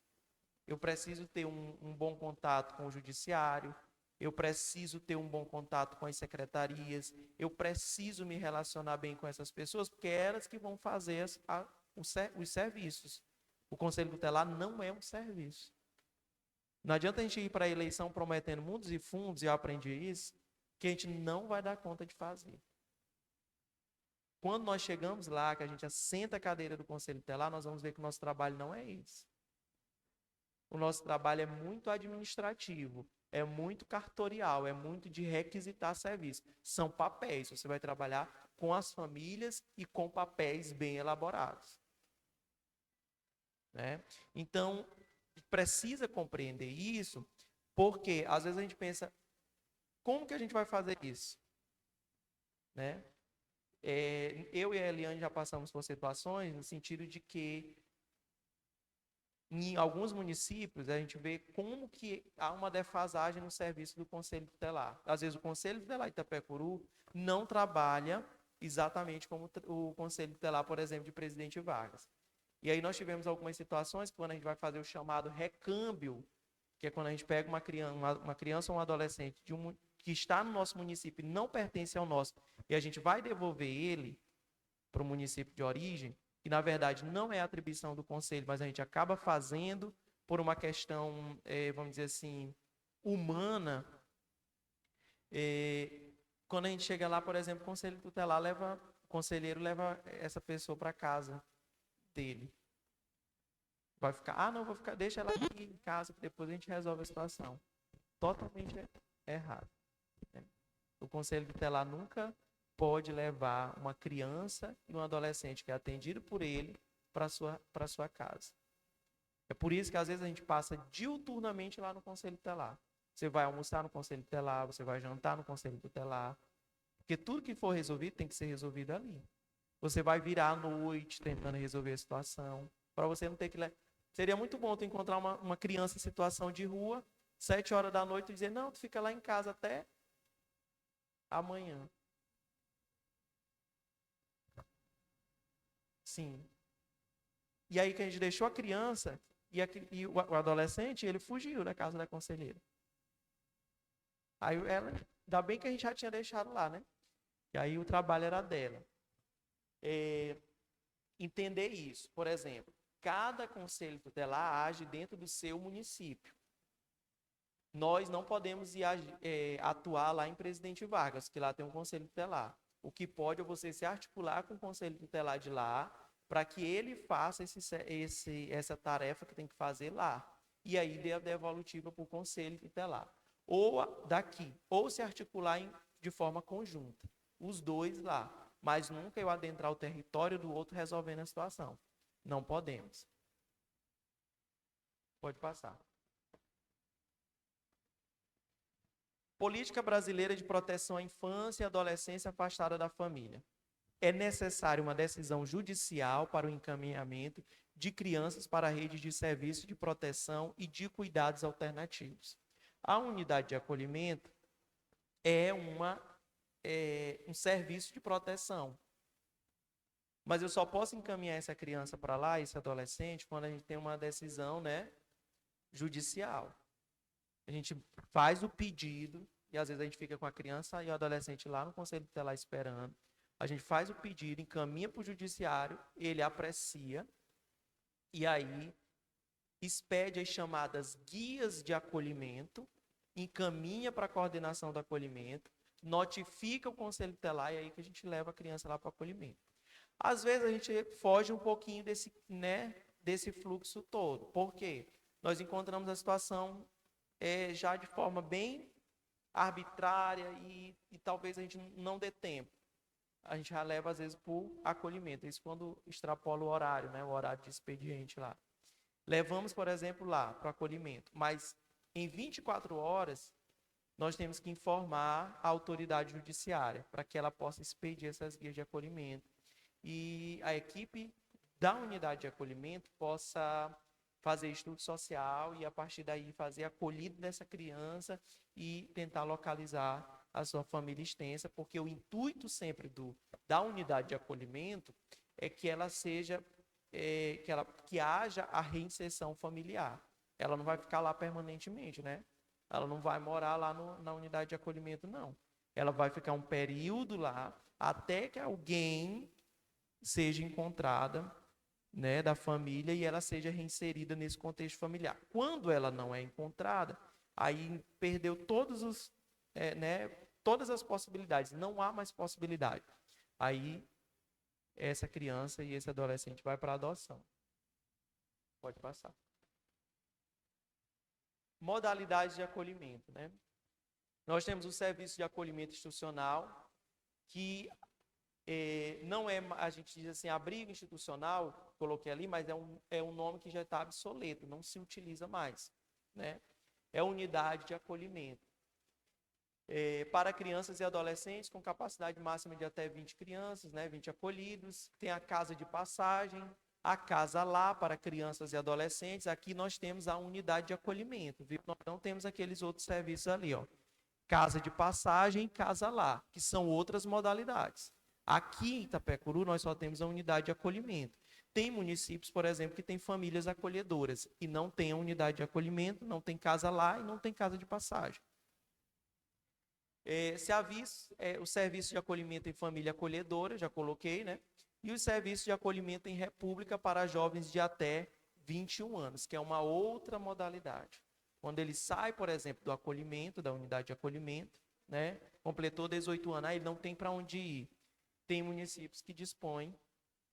Eu preciso ter um bom contato com o judiciário, eu preciso ter um bom contato com as secretarias, eu preciso me relacionar bem com essas pessoas, porque é elas que vão fazer os serviços. O Conselho Tutelar não é um serviço. Não adianta a gente ir para a eleição prometendo mundos e fundos, e eu aprendi isso, que a gente não vai dar conta de fazer. Quando nós chegamos lá, que a gente assenta a cadeira do Conselho Tutelar, nós vamos ver que o nosso trabalho não é esse. O nosso trabalho é muito administrativo, é muito cartorial, é muito de requisitar serviço. São papéis, você vai trabalhar com as famílias e com papéis bem elaborados. Né? Então, precisa compreender isso, porque às vezes a gente pensa, como que a gente vai fazer isso? Né? Eu e a Eliane já passamos por situações no sentido de que em alguns municípios a gente vê como que há uma defasagem no serviço do Conselho Tutelar. Às vezes o Conselho Tutelar Itapecuru não trabalha exatamente como o Conselho Tutelar, por exemplo, de Presidente Vargas. E aí nós tivemos algumas situações quando a gente vai fazer o chamado recâmbio, que é quando a gente pega uma criança ou um adolescente que está no nosso município e não pertence ao nosso, e a gente vai devolver ele para o município de origem, que na verdade não é atribuição do conselho, mas a gente acaba fazendo por uma questão, vamos dizer assim, humana. Quando a gente chega lá, por exemplo, o conselho tutelar o conselheiro leva essa pessoa para casa dele. Vai ficar, não, vou ficar, deixa ela aqui em casa, que depois a gente resolve a situação. Totalmente errado. Né? O conselho tutelar nunca pode levar uma criança e um adolescente que é atendido por ele para sua casa. É por isso que às vezes a gente passa diuturnamente lá no conselho tutelar. Você vai almoçar no conselho tutelar, você vai jantar no conselho tutelar, porque tudo que for resolvido tem que ser resolvido ali. Você vai virar à noite tentando resolver a situação, para você não ter que... Seria muito bom tu encontrar uma criança em situação de rua, 7 horas da noite, e dizer, não, tu fica lá em casa até amanhã. Sim. E aí que a gente deixou a criança e o adolescente, ele fugiu da casa da conselheira. Aí ela, ainda bem que a gente já tinha deixado lá, né? E aí o trabalho era dela. Entender isso. Por exemplo, cada conselho tutelar age dentro do seu município. Nós não podemos atuar lá em Presidente Vargas, que lá tem um conselho tutelar. O que pode é você se articular com o conselho tutelar de lá, para que ele faça essa tarefa que tem que fazer lá. E aí dê a devolutiva para o conselho tutelar. Ou daqui, ou se articular de forma conjunta. Os dois lá. Mas nunca eu adentrar o território do outro resolvendo a situação. Não podemos. Pode passar. Política brasileira de proteção à infância e adolescência afastada da família. É necessária uma decisão judicial para o encaminhamento de crianças para redes de serviços de proteção e de cuidados alternativos. A unidade de acolhimento é um serviço de proteção. Mas eu só posso encaminhar essa criança para lá, esse adolescente, quando a gente tem uma decisão, né, judicial. A gente faz o pedido, e às vezes a gente fica com a criança e o adolescente lá no conselho tutelar esperando. A gente faz o pedido, encaminha para o judiciário, ele aprecia, e aí expede as chamadas guias de acolhimento, encaminha para a coordenação do acolhimento, notifica o conselho tutelar, e aí que a gente leva a criança lá para o acolhimento. Às vezes a gente foge um pouquinho desse fluxo todo. Por quê? Nós encontramos a situação já de forma bem arbitrária e talvez a gente não dê tempo. A gente já leva, às vezes, por acolhimento. Isso quando extrapola o horário, né? O horário de expediente lá. Levamos, por exemplo, lá para o acolhimento. Mas em 24 horas, nós temos que informar a autoridade judiciária para que ela possa expedir essas guias de acolhimento. E a equipe da unidade de acolhimento possa fazer estudo social e, a partir daí, fazer a acolhida dessa criança e tentar localizar a sua família extensa, porque o intuito sempre da unidade de acolhimento é que ela seja, que haja a reinserção familiar. Ela não vai ficar lá permanentemente, né? Ela não vai morar lá na unidade de acolhimento, não. Ela vai ficar um período lá até que alguém seja encontrada, né, da família e ela seja reinserida nesse contexto familiar. Quando ela não é encontrada, aí perdeu né, todas as possibilidades. Não há mais possibilidade. Aí essa criança e esse adolescente vai para a adoção. Pode passar. Modalidades de acolhimento, né? Nós temos o serviço de acolhimento institucional, que não é, a gente diz assim, abrigo institucional, coloquei ali, mas é um nome que já está obsoleto, não se utiliza mais, né? É unidade de acolhimento. Para crianças e adolescentes com capacidade máxima de até 20 crianças, né, 20 acolhidos. Tem a casa de passagem, a casa lá para crianças e adolescentes. Aqui nós temos a unidade de acolhimento, viu? Nós não temos aqueles outros serviços ali, ó. Casa de passagem e casa lá, que são outras modalidades. Aqui em Itapecuru nós só temos a unidade de acolhimento. Tem municípios, por exemplo, que tem famílias acolhedoras e não tem a unidade de acolhimento, não tem casa lá e não tem casa de passagem. O serviço de acolhimento em família acolhedora, já coloquei, né? E o serviço de acolhimento em república para jovens de até 21 anos, que é uma outra modalidade. Quando ele sai, por exemplo, do acolhimento, da unidade de acolhimento, né? Completou 18 anos, ele não tem para onde ir. Tem municípios que dispõem,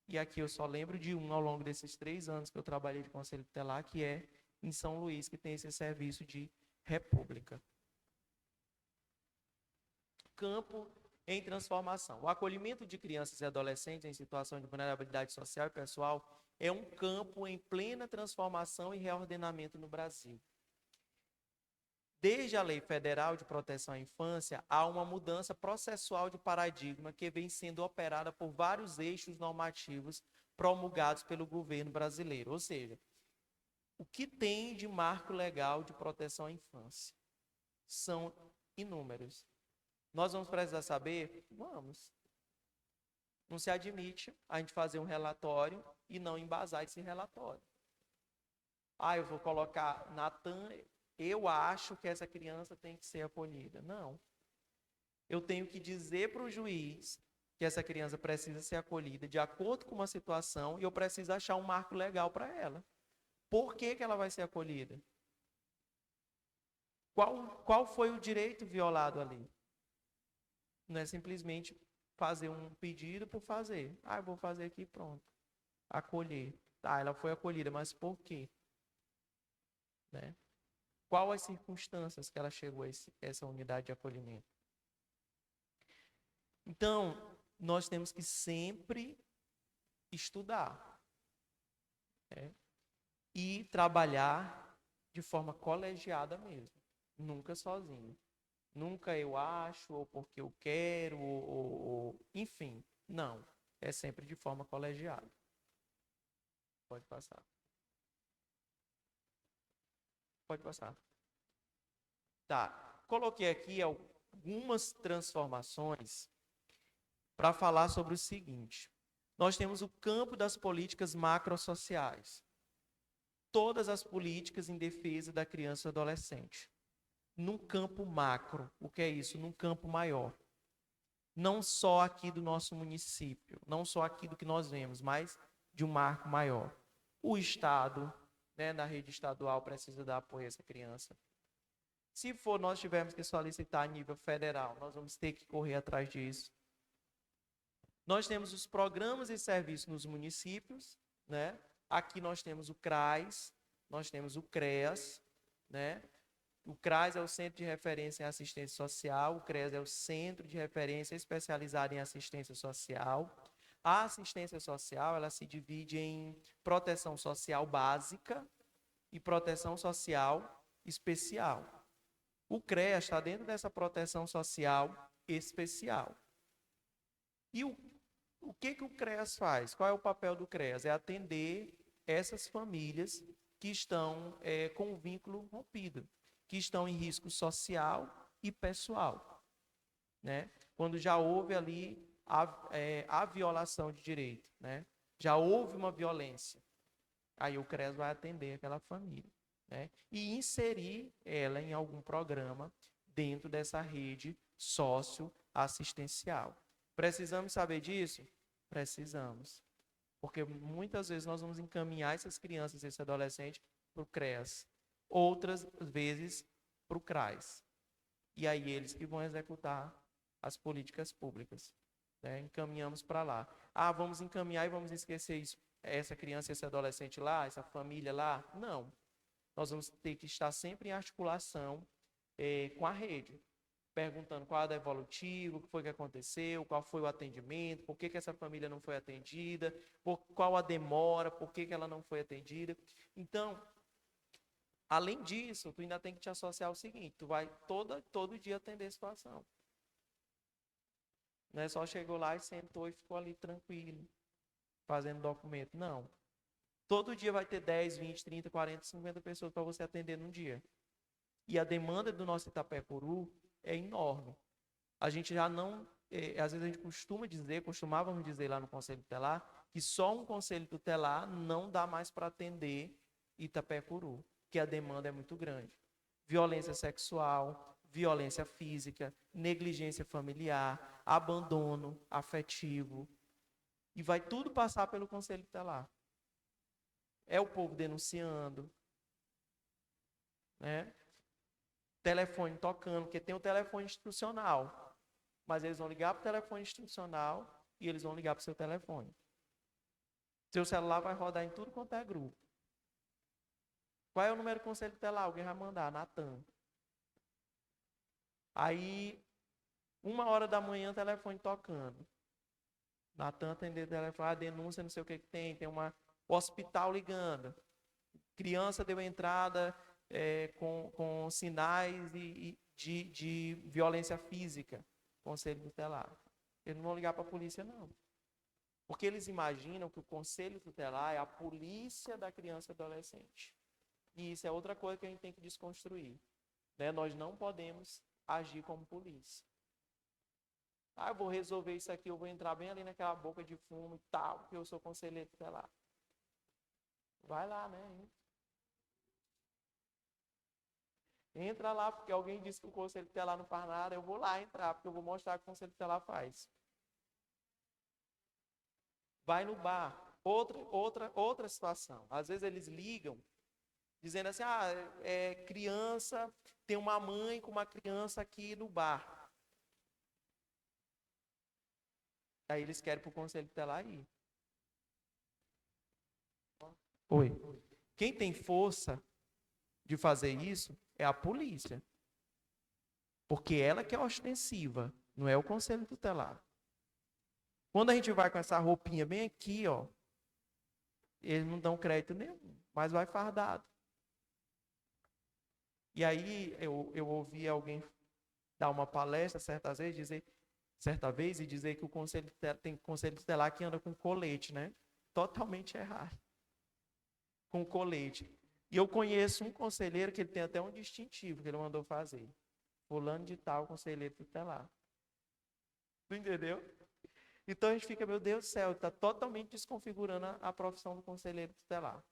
e aqui eu só lembro de um ao longo desses 3 anos que eu trabalhei de conselho tutelar, que é em São Luís, que tem esse serviço de república. Campo em transformação. O acolhimento de crianças e adolescentes em situação de vulnerabilidade social e pessoal é um campo em plena transformação e reordenamento no Brasil. Desde a Lei Federal de Proteção à Infância, há uma mudança processual de paradigma que vem sendo operada por vários eixos normativos promulgados pelo governo brasileiro. Ou seja, o que tem de marco legal de proteção à infância? São inúmeros. Nós vamos precisar saber? Vamos. Não se admite a gente fazer um relatório e não embasar esse relatório. Eu vou colocar Natan, eu acho que essa criança tem que ser acolhida. Não. Eu tenho que dizer para o juiz que essa criança precisa ser acolhida de acordo com uma situação e eu preciso achar um marco legal para ela. Por que ela vai ser acolhida? Qual foi o direito violado ali? Não é simplesmente fazer um pedido por fazer. Eu vou fazer aqui, pronto. Acolher. Ela foi acolhida, mas por quê? Né? Quais as circunstâncias que ela chegou a essa unidade de acolhimento? Então, nós temos que sempre estudar, né? E trabalhar de forma colegiada mesmo. Nunca sozinho. Nunca eu acho, ou porque eu quero, enfim. Não. É sempre de forma colegiada. Pode passar. Pode passar. Tá. Coloquei aqui algumas transformações para falar sobre o seguinte. Nós temos o campo das políticas macrosociais. Todas as políticas em defesa da criança e adolescente. Num campo macro. O que é isso? Num campo maior. Não só aqui do nosso município, não só aqui do que nós vemos, mas de um marco maior. O Estado, né, na rede estadual, precisa dar apoio a essa criança. Se nós tivermos que solicitar a nível federal, nós vamos ter que correr atrás disso. Nós temos os programas e serviços nos municípios, né? Aqui nós temos o CRAS, nós temos o CREAS, né? O CRAS é o Centro de Referência em Assistência Social, o CREAS é o Centro de Referência especializado em Assistência Social. A assistência social, ela se divide em proteção social básica e proteção social especial. O CREAS está dentro dessa proteção social especial. E o que o CREAS faz? Qual é o papel do CREAS? É atender essas famílias que estão com o vínculo rompido, que estão em risco social e pessoal, né? Quando já houve ali a violação de direito, né? Já houve uma violência, aí o CREAS vai atender aquela família, né? E inserir ela em algum programa dentro dessa rede socioassistencial. Precisamos saber disso? Precisamos. Porque muitas vezes nós vamos encaminhar essas crianças, esse adolescente, para o CREAS. Outras vezes para o CRAS. E aí eles que vão executar as políticas públicas. Né? Encaminhamos para lá. Ah, vamos encaminhar e vamos esquecer isso, essa criança, esse adolescente lá, essa família lá? Não. Nós vamos ter que estar sempre em articulação com a rede, perguntando qual é o evolutivo, o que foi que aconteceu, qual foi o atendimento, por que essa família não foi atendida, qual a demora, por que ela não foi atendida. Então, além disso, tu ainda tem que te associar ao seguinte, tu vai todo dia atender a situação. Não é só chegou lá e sentou e ficou ali tranquilo, fazendo documento. Não. Todo dia vai ter 10, 20, 30, 40, 50 pessoas para você atender num dia. E a demanda do nosso Itapecuru é enorme. A gente já não... às vezes a gente costumávamos dizer lá no Conselho Tutelar, que só um Conselho Tutelar não dá mais para atender Itapecuru, que a demanda é muito grande. Violência sexual, violência física, negligência familiar, abandono afetivo. E vai tudo passar pelo Conselho Tutelar. É o povo denunciando, né? Telefone tocando, porque tem o telefone institucional. Mas eles vão ligar para o telefone institucional e eles vão ligar para o seu telefone. Seu celular vai rodar em tudo quanto é grupo. Qual é o número do Conselho Tutelar? Alguém vai mandar, Natan. Aí, 1h da manhã, telefone tocando. Natan atender o telefone, a denúncia, não sei o que tem o hospital ligando. Criança deu entrada com sinais de violência física. Conselho Tutelar. Eles não vão ligar para a polícia, não. Porque eles imaginam que o Conselho Tutelar é a polícia da criança e adolescente. E isso é outra coisa que a gente tem que desconstruir. Né? Nós não podemos agir como polícia. Ah, eu vou resolver isso aqui, eu vou entrar bem ali naquela boca de fumo e tal, porque eu sou conselheiro tutelar. Vai lá, né? Entra lá, porque alguém disse que o conselho tutelar não faz nada, eu vou lá entrar, porque eu vou mostrar o que o conselho tutelar faz. Vai no bar. Outra situação. Às vezes eles ligam dizendo assim, criança, tem uma mãe com uma criança aqui no bar. Aí eles querem para o conselho tutelar ir. Oi. Quem tem força de fazer isso é a polícia. Porque ela que é ostensiva, não é o conselho tutelar. Quando a gente vai com essa roupinha bem aqui, ó, eles não dão crédito nenhum, mas vai fardado. E aí eu ouvi alguém dar uma palestra certa vez e dizer que o conselho tem conselho tutelar que anda com colete, né? Totalmente errado. Com colete. E eu conheço um conselheiro que ele tem até um distintivo que ele mandou fazer. Fulano de tal, conselheiro tutelar. Tu entendeu? Então a gente fica, meu Deus do céu, está totalmente desconfigurando a profissão do conselheiro tutelar.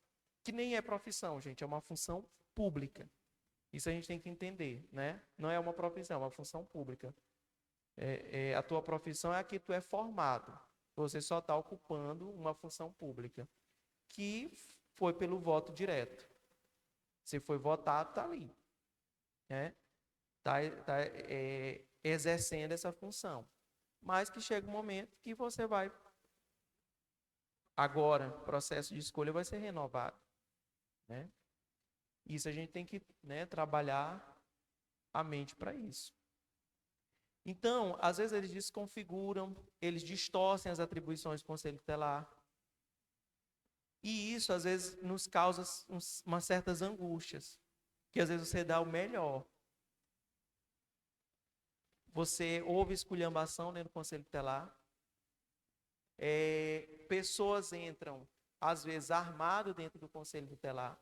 Que nem é profissão, gente, é uma função pública. Isso a gente tem que entender, né? Não é uma profissão, é uma função pública. A tua profissão é a que tu é formado. Você só está ocupando uma função pública, que foi pelo voto direto. Se foi votado, está ali. Né? Tá exercendo essa função. Mas que chega um momento que você vai... Agora, o processo de escolha vai ser renovado. Né? Isso a gente tem que, né, trabalhar a mente para isso. Então, às vezes eles desconfiguram, eles distorcem as atribuições do Conselho Tutelar. E isso, às vezes, nos causa umas certas angústias. Que às vezes você dá o melhor. Você ouve esculhambação dentro do Conselho Tutelar. Pessoas entram, às vezes, armadas dentro do Conselho Tutelar,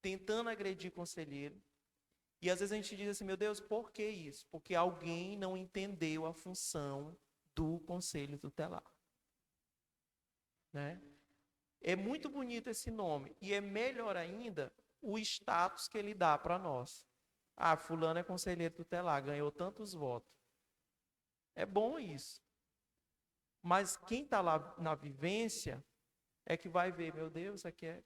tentando agredir conselheiro. E às vezes a gente diz assim, meu Deus, por que isso? Porque alguém não entendeu a função do Conselho Tutelar. Né? É muito bonito esse nome. E é melhor ainda o status que ele dá para nós. Ah, fulano é conselheiro tutelar, ganhou tantos votos. É bom isso. Mas quem está lá na vivência é que vai ver, meu Deus, aqui é.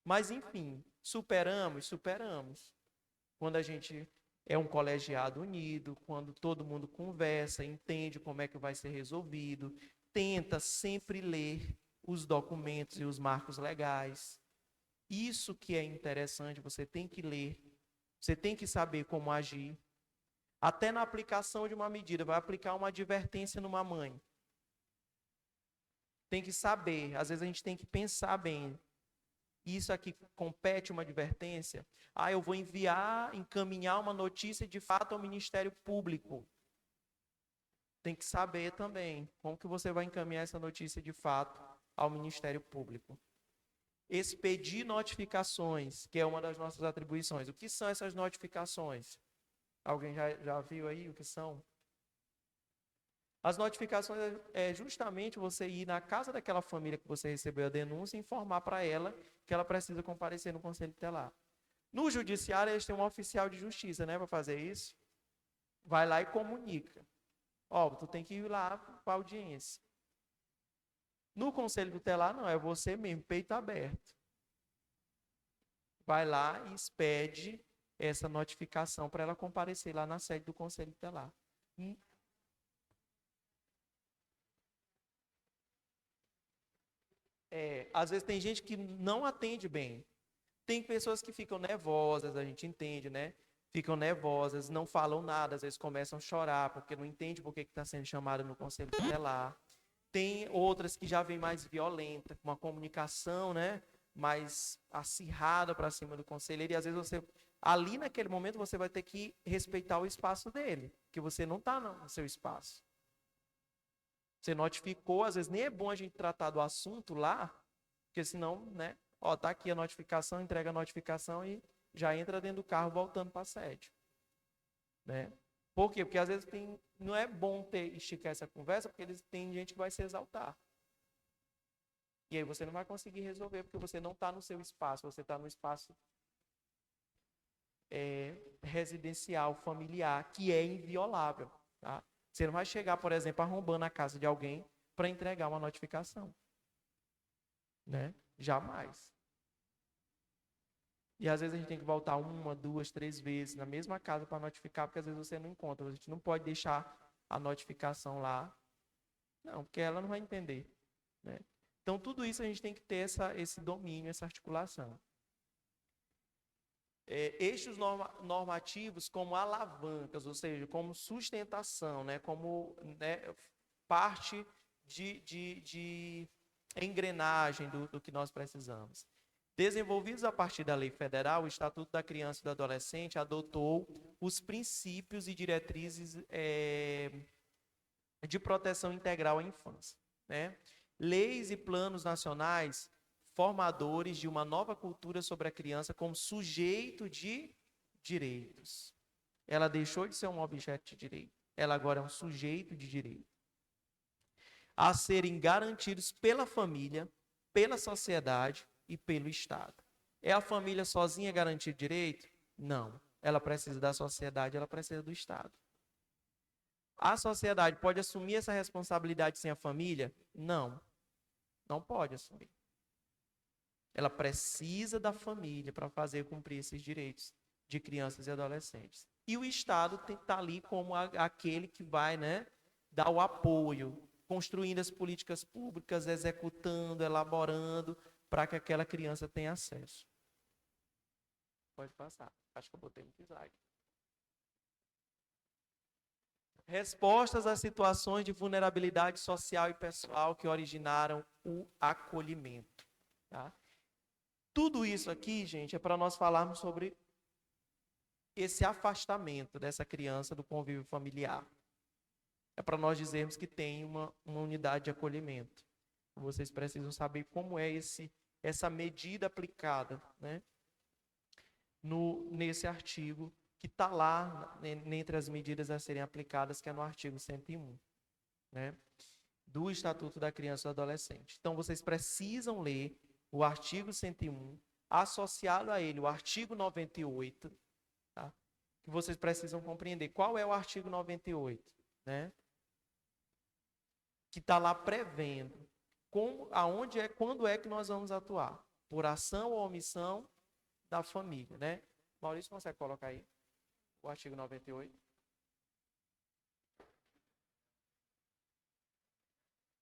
Mas, enfim, superamos. Quando a gente é um colegiado unido, quando todo mundo conversa, entende como é que vai ser resolvido, tenta sempre ler os documentos e os marcos legais. Isso que é interessante, você tem que ler, você tem que saber como agir. Até na aplicação de uma medida, vai aplicar uma advertência numa mãe. Tem que saber, às vezes a gente tem que pensar bem. Isso aqui compete uma advertência? Ah, eu vou encaminhar uma notícia de fato ao Ministério Público. Tem que saber também como que você vai encaminhar essa notícia de fato ao Ministério Público. Expedir notificações, que é uma das nossas atribuições. O que são essas notificações? Alguém já viu aí o que são? As notificações é justamente você ir na casa daquela família que você recebeu a denúncia e informar para ela que ela precisa comparecer no Conselho Tutelar. No judiciário, eles têm um oficial de justiça, né, para fazer isso. Vai lá e comunica. Ó, tu tem que ir lá para a audiência. No Conselho Tutelar, não, é você mesmo, peito aberto. Vai lá e expede essa notificação para ela comparecer lá na sede do Conselho Tutelar. Às vezes tem gente que não atende bem. Tem pessoas que ficam nervosas, a gente entende, né? Ficam nervosas, não falam nada, às vezes começam a chorar porque não entende por que está sendo chamada no Conselho Tutelar. Tem outras que já vêm mais violenta, com uma comunicação, né, mais acirrada para cima do conselheiro, e às vezes você, ali naquele momento, você vai ter que respeitar o espaço dele, porque você não está no seu espaço. Você notificou, às vezes nem é bom a gente tratar do assunto lá, porque senão, né, ó, tá aqui a notificação, entrega a notificação e já entra dentro do carro voltando para a sede, né? Por quê? Porque às vezes não é bom esticar essa conversa, porque tem gente que vai se exaltar. E aí você não vai conseguir resolver, porque você não está no seu espaço, você está no espaço residencial, familiar, que é inviolável. Tá? Você não vai chegar, por exemplo, arrombando a casa de alguém para entregar uma notificação. Né? Jamais. E às vezes a gente tem que voltar 1, 2, 3 vezes na mesma casa para notificar, porque às vezes você não encontra. A gente não pode deixar a notificação lá. Não, porque ela não vai entender. Né? Então, tudo isso a gente tem que ter esse domínio, essa articulação. Eixos normativos como alavancas, ou seja, como sustentação, né? Como, né, parte de engrenagem do que nós precisamos. Desenvolvidos a partir da lei federal, o Estatuto da Criança e do Adolescente adotou os princípios e diretrizes de proteção integral à infância. Né? Leis e planos nacionais formadores de uma nova cultura sobre a criança como sujeito de direitos. Ela deixou de ser um objeto de direito. Ela agora é um sujeito de direito. A serem garantidos pela família, pela sociedade e pelo Estado. É a família sozinha garantir direito? Não. Ela precisa da sociedade, ela precisa do Estado. A sociedade pode assumir essa responsabilidade sem a família? Não. Não pode assumir. Ela precisa da família para fazer cumprir esses direitos de crianças e adolescentes. E o Estado tem que estar ali como aquele que vai, né, dar o apoio, construindo as políticas públicas, executando, elaborando, para que aquela criança tenha acesso. Pode passar. Acho que eu botei muito slide. Respostas às situações de vulnerabilidade social e pessoal que originaram o acolhimento. Tá? Tudo isso aqui, gente, é para nós falarmos sobre esse afastamento dessa criança do convívio familiar. É para nós dizermos que tem uma unidade de acolhimento. Vocês precisam saber como é essa medida aplicada, né, nesse artigo que está lá, entre as medidas a serem aplicadas, que é no artigo 101, né, do Estatuto da Criança e do Adolescente. Então, vocês precisam ler o artigo 101 associado a ele o artigo 98, tá? Que vocês precisam compreender. Qual é o artigo 98? Né? Que está lá prevendo quando é que nós vamos atuar. Por ação ou omissão da família. Né? Maurício, consegue colocar aí o artigo 98?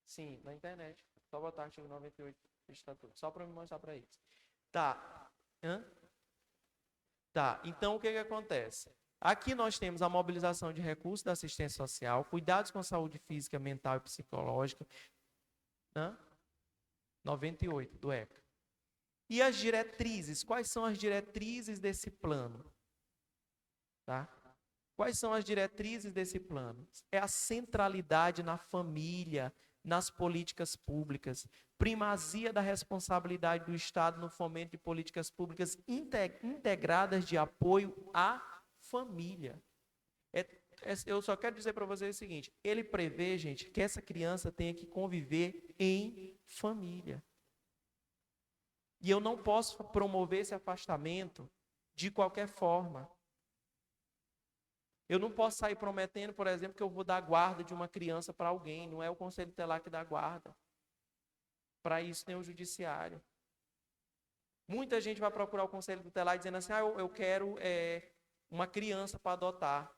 Sim, na internet. Só botar artigo 98 do Estatuto. Só para me mostrar para eles. Tá. Hã? Tá. Então, o que acontece? Aqui nós temos a mobilização de recursos da assistência social, cuidados com a saúde física, mental e psicológica. 98, do ECA. E as diretrizes? Quais são as diretrizes desse plano? Tá? Quais são as diretrizes desse plano? É a centralidade na família, nas políticas públicas, primazia da responsabilidade do Estado no fomento de políticas públicas integradas de apoio à família. Eu só quero dizer para vocês o seguinte, ele prevê, gente, que essa criança tenha que conviver em família. E eu não posso promover esse afastamento de qualquer forma. Eu não posso sair prometendo, por exemplo, que eu vou dar guarda de uma criança para alguém. Não é o Conselho Tutelar que dá guarda. Para isso tem o judiciário. Muita gente vai procurar o Conselho Tutelar dizendo assim, eu quero uma criança para adotar.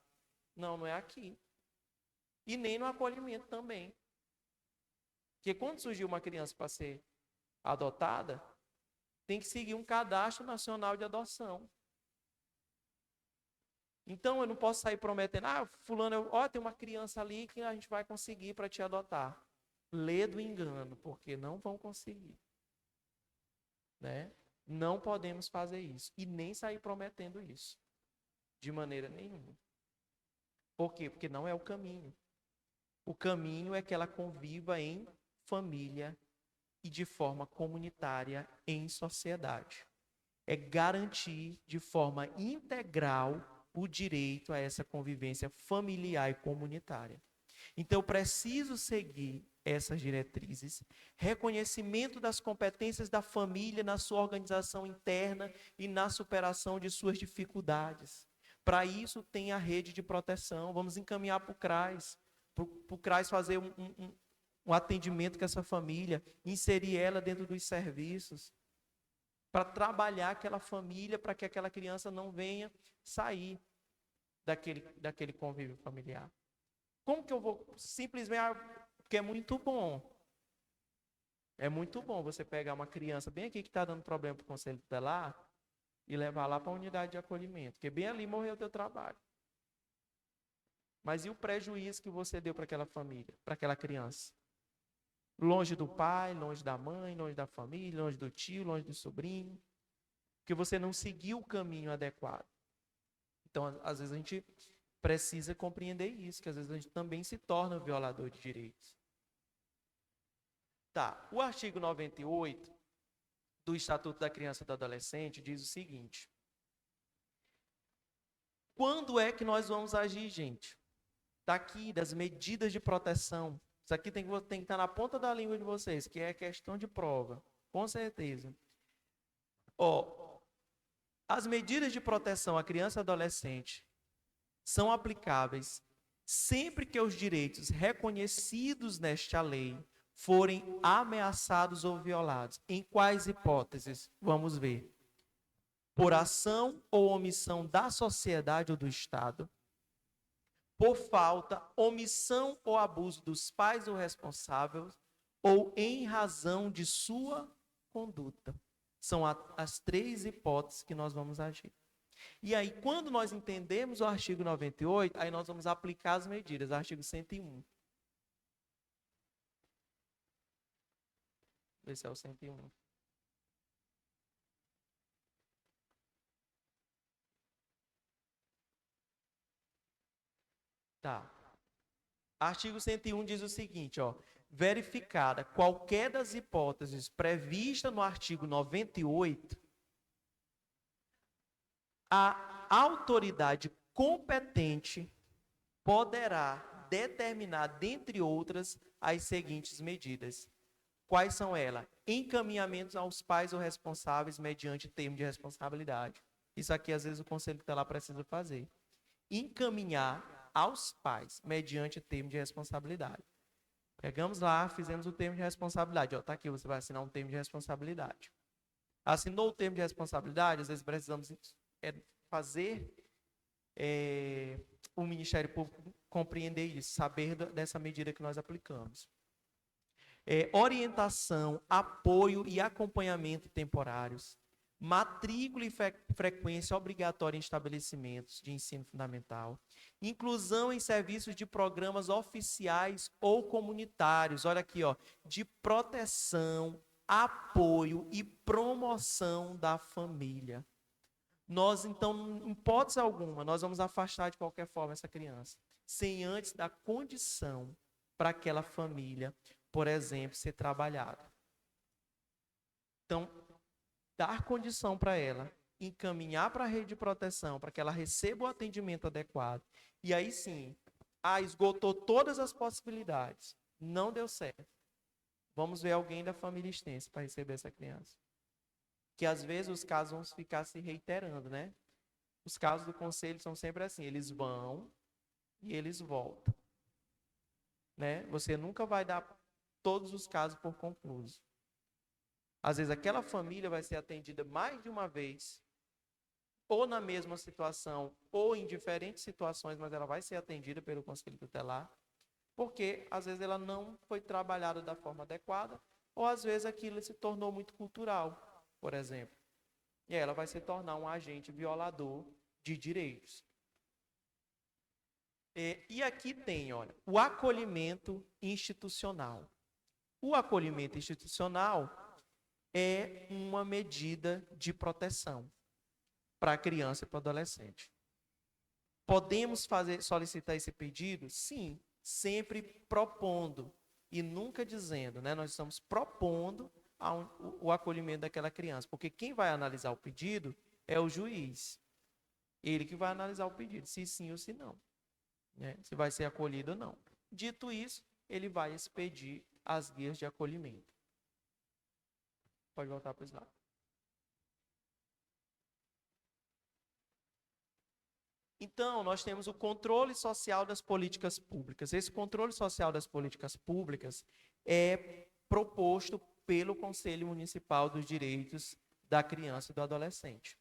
Não, não é aqui. E nem no acolhimento também. Porque quando surgiu uma criança para ser adotada, tem que seguir um cadastro nacional de adoção. Então, eu não posso sair prometendo, fulano, tem uma criança ali que a gente vai conseguir para te adotar. Lê do engano, porque não vão conseguir. Né? Não podemos fazer isso. E nem sair prometendo isso. De maneira nenhuma. Por quê? Porque não é o caminho. O caminho é que ela conviva em família e de forma comunitária em sociedade. É garantir de forma integral o direito a essa convivência familiar e comunitária. Então, eu preciso seguir essas diretrizes, reconhecimento das competências da família na sua organização interna e na superação de suas dificuldades. Para isso, tem a rede de proteção. Vamos encaminhar para o CRAS, para o CRAS fazer um atendimento com essa família, inserir ela dentro dos serviços, para trabalhar aquela família, para que aquela criança não venha sair daquele convívio familiar. Como que eu vou simplesmente... Porque é muito bom. É muito bom você pegar uma criança bem aqui que está dando problema para o Conselho Tutelar e levar lá para a unidade de acolhimento. Porque bem ali morreu o teu trabalho. Mas e o prejuízo que você deu para aquela família, para aquela criança? Longe do pai, longe da mãe, longe da família, longe do tio, longe do sobrinho. Porque você não seguiu o caminho adequado. Então, às vezes a gente precisa compreender isso, que às vezes a gente também se torna violador de direitos. Tá, o artigo 98 do Estatuto da Criança e do Adolescente diz o seguinte: quando é que nós vamos agir, gente? Está aqui, das medidas de proteção. Isso aqui tem que estar na ponta da língua de vocês, que é questão de prova, com certeza. As medidas de proteção à criança e adolescente são aplicáveis sempre que os direitos reconhecidos nesta lei forem ameaçados ou violados. Em quais hipóteses? Vamos ver. Por ação ou omissão da sociedade ou do Estado, por falta, omissão ou abuso dos pais ou responsáveis, ou em razão de sua conduta. São as três hipóteses que nós vamos agir. E aí, quando nós entendemos o artigo 98, aí nós vamos aplicar as medidas, artigo 101. Esse é o 101. Tá. Artigo 101 diz o seguinte, verificada qualquer das hipóteses previstas no artigo 98, a autoridade competente poderá determinar, dentre outras, as seguintes medidas. Quais são elas? Encaminhamentos aos pais ou responsáveis mediante termo de responsabilidade. Isso aqui, às vezes, o conselho tutelar precisa fazer. Encaminhar aos pais mediante termo de responsabilidade. Pegamos lá, fizemos o termo de responsabilidade. Está aqui, você vai assinar um termo de responsabilidade. Assinou o termo de responsabilidade, às vezes precisamos fazer o Ministério Público compreender isso, saber dessa medida que nós aplicamos. Orientação, apoio e acompanhamento temporários, matrícula e frequência obrigatória em estabelecimentos de ensino fundamental, inclusão em serviços de programas oficiais ou comunitários, olha aqui, ó, de proteção, apoio e promoção da família. Nós, então, em hipótese alguma, nós vamos afastar de qualquer forma essa criança, sem antes dar condição para aquela família, por exemplo, ser trabalhada. Então, dar condição para ela, encaminhar para a rede de proteção, para que ela receba o atendimento adequado. E aí sim, esgotou todas as possibilidades, não deu certo. Vamos ver alguém da família extensa para receber essa criança. Que às vezes os casos vão ficar se reiterando, né? Os casos do conselho são sempre assim, eles vão e eles voltam. Né? Você nunca vai dar todos os casos por concluídos. Às vezes aquela família vai ser atendida mais de uma vez, ou na mesma situação, ou em diferentes situações, mas ela vai ser atendida pelo conselho tutelar, porque às vezes ela não foi trabalhada da forma adequada, ou às vezes aquilo se tornou muito cultural, por exemplo. E aí ela vai se tornar um agente violador de direitos. E aqui tem, olha, o acolhimento institucional. O acolhimento institucional é uma medida de proteção para a criança e para o adolescente. Podemos solicitar esse pedido? Sim, sempre propondo e nunca dizendo, né? Nós estamos propondo o acolhimento daquela criança, porque quem vai analisar o pedido é o juiz. Ele que vai analisar o pedido, se sim ou se não, né? Se vai ser acolhido ou não. Dito isso, ele vai expedir as guias de acolhimento. Pode voltar para o slide. Então, nós temos o controle social das políticas públicas. Esse controle social das políticas públicas é proposto pelo Conselho Municipal dos Direitos da Criança e do Adolescente.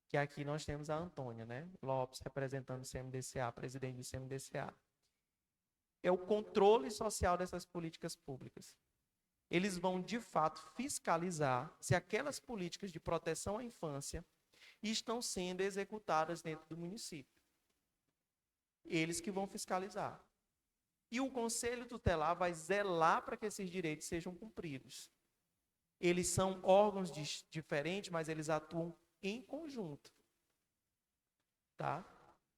Que aqui nós temos a Antônia, né? Lopes, representando o CMDCA, presidente do CMDCA. É o controle social dessas políticas públicas. Eles vão, de fato, fiscalizar se aquelas políticas de proteção à infância estão sendo executadas dentro do município. Eles que vão fiscalizar. E o Conselho Tutelar vai zelar para que esses direitos sejam cumpridos. Eles são órgãos diferentes, mas eles atuam em conjunto. Tá?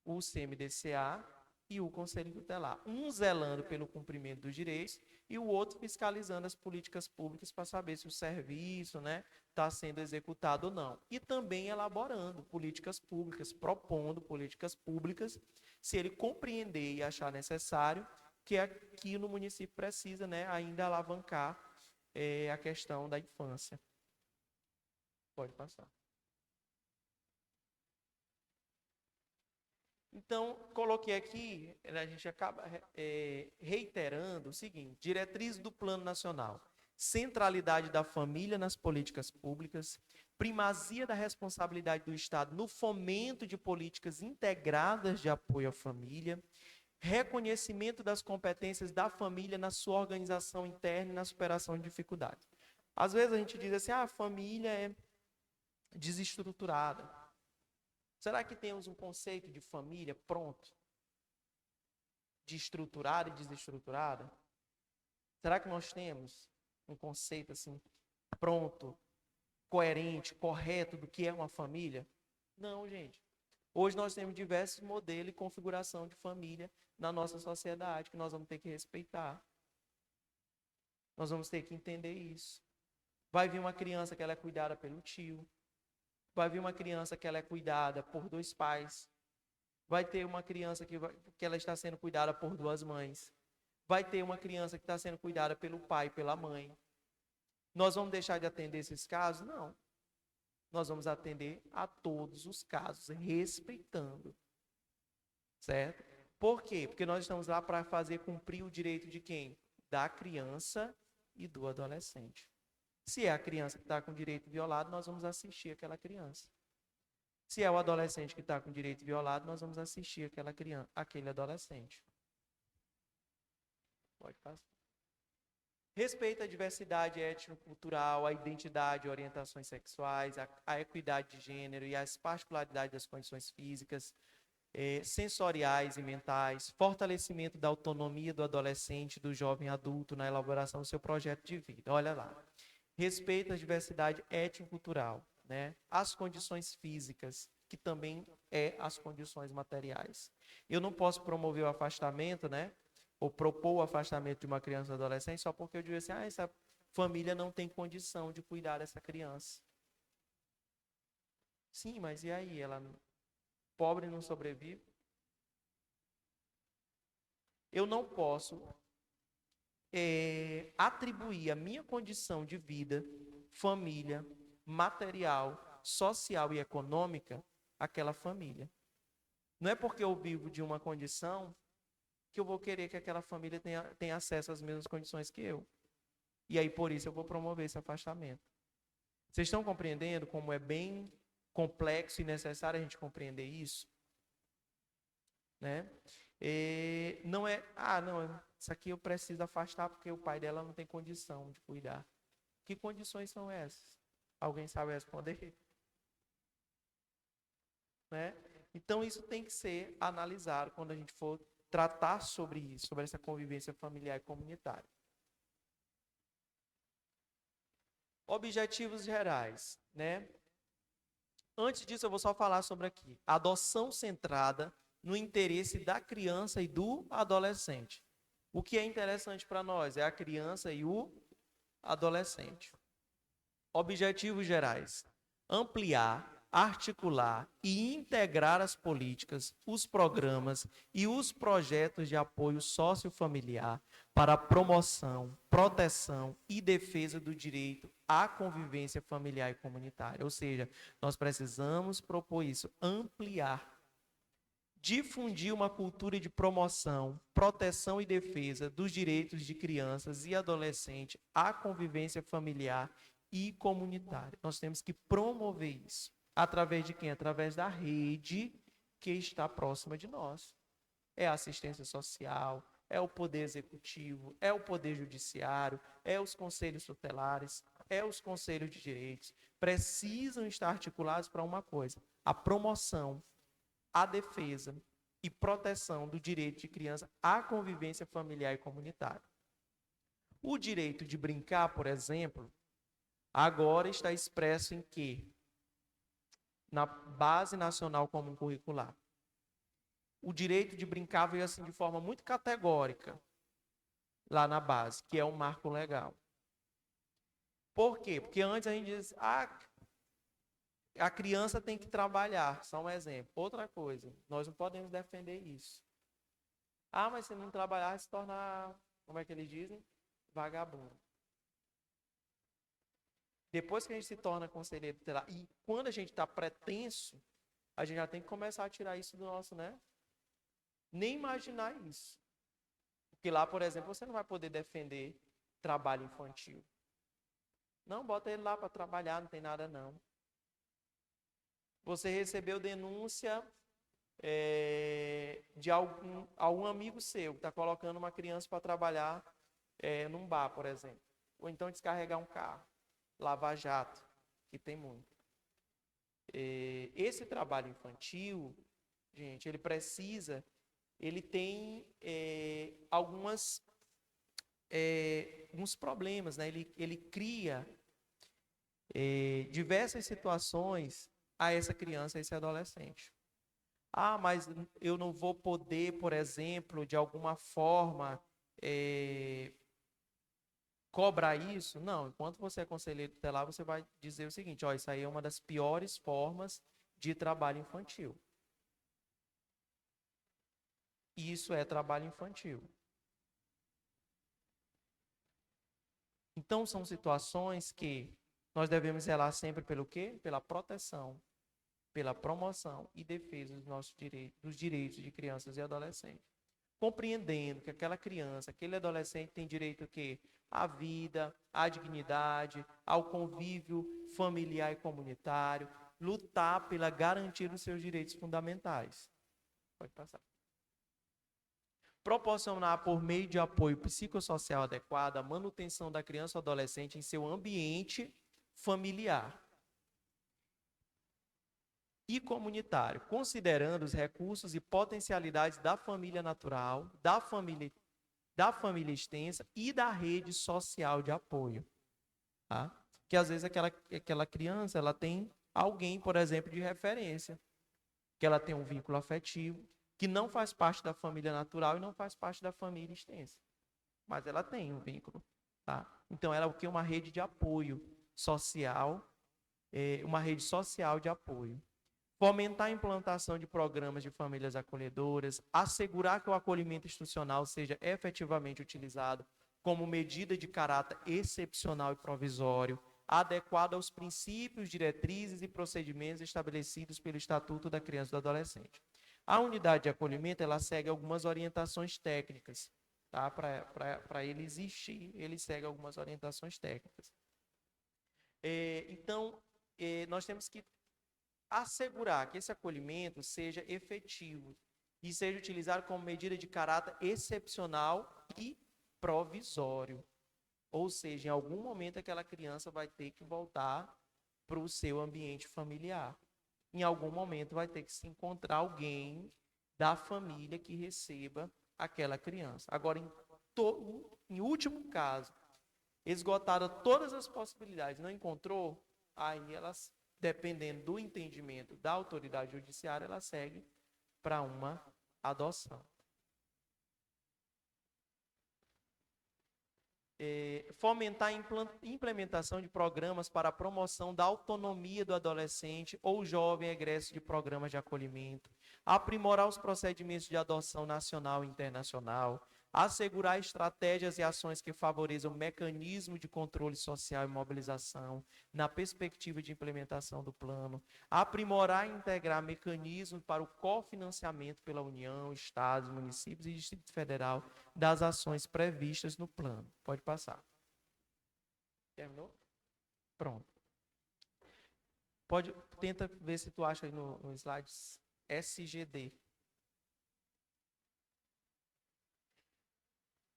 O CMDCA e o Conselho Tutelar. Um zelando pelo cumprimento dos direitos e o outro fiscalizando as políticas públicas para saber se o serviço, né, está sendo executado ou não. E também elaborando políticas públicas, propondo políticas públicas, se ele compreender e achar necessário, que aqui no município precisa, né, ainda alavancar a questão da infância. Pode passar. Então, coloquei aqui, a gente acaba reiterando o seguinte: diretriz do Plano Nacional, centralidade da família nas políticas públicas, primazia da responsabilidade do Estado no fomento de políticas integradas de apoio à família, reconhecimento das competências da família na sua organização interna e na superação de dificuldades. Às vezes a gente diz assim, a família é desestruturada. Será que temos um conceito de família pronto? De estruturada e desestruturada? Será que nós temos um conceito assim pronto, coerente, correto do que é uma família? Não, gente. Hoje nós temos diversos modelos e configuração de família na nossa sociedade que nós vamos ter que respeitar. Nós vamos ter que entender isso. Vai vir uma criança que ela é cuidada pelo tio. Vai vir uma criança que ela é cuidada por 2 pais. Vai ter uma criança que ela está sendo cuidada por 2 mães. Vai ter uma criança que está sendo cuidada pelo pai e pela mãe. Nós vamos deixar de atender esses casos? Não. Nós vamos atender a todos os casos, respeitando. Certo? Por quê? Porque nós estamos lá para fazer cumprir o direito de quem? Da criança e do adolescente. Se é a criança que está com o direito violado, nós vamos assistir aquela criança. Se é o adolescente que está com o direito violado, nós vamos assistir aquela criança, aquele adolescente. Pode passar. Respeita a diversidade étnico-cultural, a identidade e orientações sexuais, a equidade de gênero e as particularidades das condições físicas, sensoriais e mentais, fortalecimento da autonomia do adolescente, do jovem adulto na elaboração do seu projeto de vida. Olha lá. Respeita a diversidade étnico-cultural, né? As condições físicas, que também as condições materiais. Eu não posso promover o afastamento, né? Ou propor o afastamento de uma criança ou adolescente só porque eu digo assim, essa família não tem condição de cuidar dessa criança. Sim, mas e aí? Ela pobre não sobrevive? Eu não posso atribuir a minha condição de vida, família, material, social e econômica àquela família. Não é porque eu vivo de uma condição que eu vou querer que aquela família tenha acesso às mesmas condições que eu. E aí, por isso, eu vou promover esse afastamento. Vocês estão compreendendo como é bem complexo e necessário a gente compreender isso? Né? Não é, não, isso aqui eu preciso afastar porque o pai dela não tem condição de cuidar. Que condições são essas? Alguém sabe responder? Né? Então, isso tem que ser analisado quando a gente for tratar sobre isso, sobre essa convivência familiar e comunitária. Objetivos gerais, né? Antes disso, eu vou só falar sobre aqui. Adoção centrada no interesse da criança e do adolescente. O que é interessante para nós é a criança e o adolescente. Objetivos gerais: ampliar, articular e integrar as políticas, os programas e os projetos de apoio sociofamiliar para a promoção, proteção e defesa do direito à convivência familiar e comunitária. Ou seja, nós precisamos propor isso, ampliar, difundir uma cultura de promoção, proteção e defesa dos direitos de crianças e adolescentes à convivência familiar e comunitária. Nós temos que promover isso. Através de quem? Através da rede que está próxima de nós. É a assistência social, é o poder executivo, é o poder judiciário, é os conselhos tutelares, é os conselhos de direitos. Precisam estar articulados para uma coisa: a promoção, a defesa e proteção do direito de criança à convivência familiar e comunitária. O direito de brincar, por exemplo, agora está expresso em quê? Na Base Nacional Comum Curricular. O direito de brincar veio assim de forma muito categórica lá na base, que é um marco legal. Por quê? Porque antes a gente diz, a criança tem que trabalhar, só um exemplo. Outra coisa, nós não podemos defender isso. Mas se não trabalhar, se tornar, como é que eles dizem? Vagabundo. Depois que a gente se torna conselheiro tutelar, e quando a gente está pretenso, a gente já tem que começar a tirar isso do nosso, né? Nem imaginar isso. Porque lá, por exemplo, você não vai poder defender trabalho infantil. Não, bota ele lá para trabalhar, não tem nada não. Você recebeu denúncia de algum amigo seu que está colocando uma criança para trabalhar num bar, por exemplo. Ou então descarregar um carro. Lava jato, que tem muito. Esse trabalho infantil, gente, ele tem alguns problemas, né? Ele cria diversas situações a essa criança, a esse adolescente. Mas eu não vou poder, por exemplo, de alguma forma cobrar isso? Não, enquanto você é conselheiro tutelar, você vai dizer o seguinte: isso aí é uma das piores formas de trabalho infantil. Isso é trabalho infantil. Então, são situações que nós devemos zelar sempre pelo quê? Pela proteção, pela promoção e defesa dos nossos direitos, dos direitos de crianças e adolescentes. Compreendendo que aquela criança, aquele adolescente tem direito a quê? À vida, à dignidade, ao convívio familiar e comunitário, lutar pela garantia dos seus direitos fundamentais. Pode passar. Proporcionar por meio de apoio psicossocial adequado a manutenção da criança ou adolescente em seu ambiente familiar e comunitário, considerando os recursos e potencialidades da família natural, da família extensa e da rede social de apoio. Tá? Que às vezes aquela criança ela tem alguém, por exemplo, de referência, que ela tem um vínculo afetivo, que não faz parte da família natural e não faz parte da família extensa. Mas ela tem um vínculo. Tá? Então, ela é o que? Uma rede de apoio social, uma rede social de apoio. Fomentar a implantação de programas de famílias acolhedoras, assegurar que o acolhimento institucional seja efetivamente utilizado como medida de caráter excepcional e provisório, adequado aos princípios, diretrizes e procedimentos estabelecidos pelo Estatuto da Criança e do Adolescente. A unidade de acolhimento, ela segue algumas orientações técnicas, tá? Para ele existir, ele segue algumas orientações técnicas. Então, nós temos que assegurar que esse acolhimento seja efetivo e seja utilizado como medida de caráter excepcional e provisório. Ou seja, em algum momento aquela criança vai ter que voltar para o seu ambiente familiar. Em algum momento vai ter que se encontrar alguém da família que receba aquela criança. Agora, em último caso, esgotada todas as possibilidades, não encontrou, aí elas, dependendo do entendimento da autoridade judiciária, ela segue para uma adoção. Fomentar a implementação de programas para a promoção da autonomia do adolescente ou jovem egresso de programas de acolhimento, aprimorar os procedimentos de adoção nacional e internacional, assegurar estratégias e ações que favoreçam o mecanismo de controle social e mobilização na perspectiva de implementação do plano, aprimorar e integrar mecanismos para o cofinanciamento pela União, Estados, municípios e Distrito Federal das ações previstas no plano. Pode passar. Terminou? Pronto. Tenta ver se tu acha aí no slide SGD.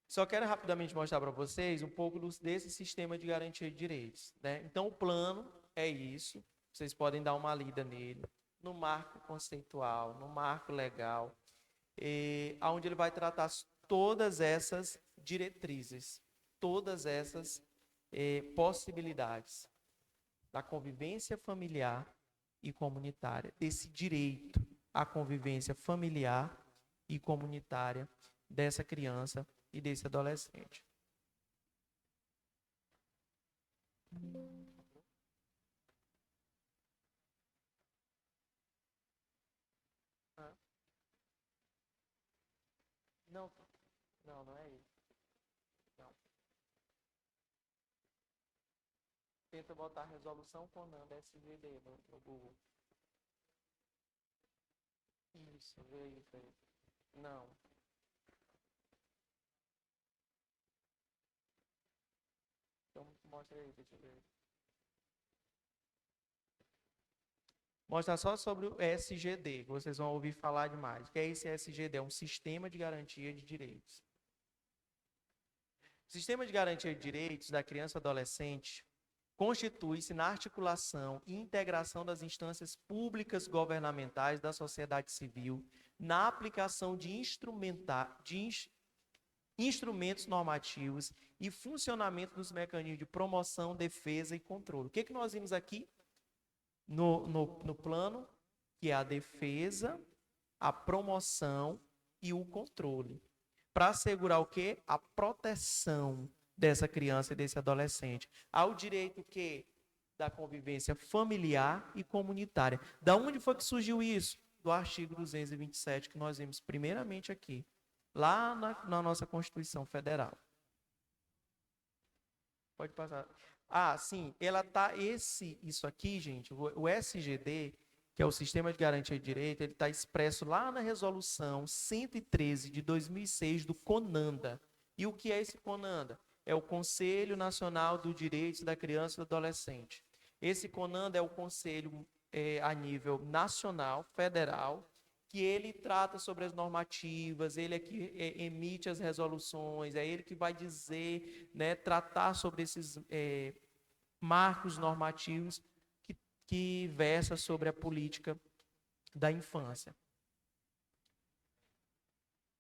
Só quero rapidamente mostrar para vocês um pouco desse sistema de garantia de direitos, né? Então, o plano é isso. Vocês podem dar uma lida nele, no marco conceitual, no marco legal, onde ele vai tratar todas essas diretrizes, todas essas possibilidades da convivência familiar e comunitária, desse direito à convivência familiar e comunitária dessa criança e desse adolescente. Não, não é isso. Não. Tenta botar resolução Conan da SGD no Google. Isso, vê isso aí. Não. Então, mostra aí, deixa eu ver. Mostra só sobre o SGD, que vocês vão ouvir falar demais. O que é esse SGD? É um sistema de garantia de direitos. O sistema de garantia de direitos da criança e adolescente constitui-se na articulação e integração das instâncias públicas governamentais da sociedade civil, na aplicação de instrumentos normativos e funcionamento dos mecanismos de promoção, defesa e controle. O que nós vimos aqui no plano? Que é a defesa, a promoção e o controle. Para assegurar o quê? A proteção dessa criança e desse adolescente. Ao direito que da convivência familiar e comunitária. Da onde foi que surgiu isso? Do artigo 227 que nós vimos primeiramente aqui, lá na nossa Constituição Federal. Pode passar. Ah, sim, isso aqui, gente, o SGD, que é o Sistema de Garantia de Direito, ele está expresso lá na resolução 113 de 2006 do CONANDA. E o que é esse CONANDA? É o Conselho Nacional do Direito da Criança e do Adolescente. Esse CONANDA é o conselho a nível nacional, federal, que ele trata sobre as normativas, ele é que emite as resoluções, é ele que vai dizer, né, tratar sobre esses marcos normativos que versa sobre a política da infância.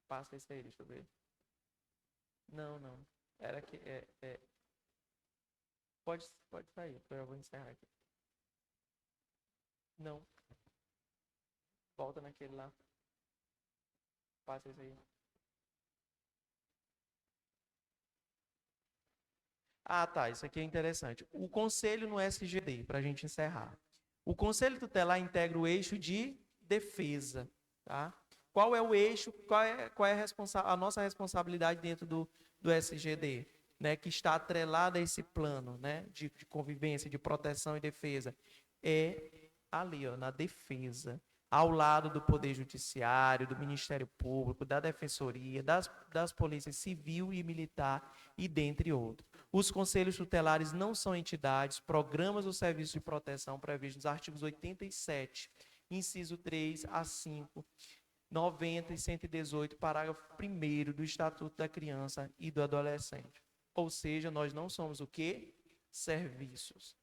Passa isso aí, deixa eu ver. Não, não. Era que. Pode sair, eu já vou encerrar aqui. Não, volta naquele lá. Passa isso aí. Ah, tá. Isso aqui é interessante. O conselho no SGD, para a gente encerrar. O conselho tutelar integra o eixo de defesa, tá? Qual é o eixo, qual é a nossa responsabilidade dentro do SGD, né? Que está atrelada a esse plano, né? De convivência, de proteção e defesa. É ali, ó, na defesa, ao lado do Poder Judiciário, do Ministério Público, da Defensoria, das polícias civil e militar e dentre outros. Os conselhos tutelares não são entidades, programas ou serviços de proteção previstos nos artigos 87, inciso 3 a 5, 90 e 118, parágrafo 1º do Estatuto da Criança e do Adolescente. Ou seja, nós não somos o quê? Serviços.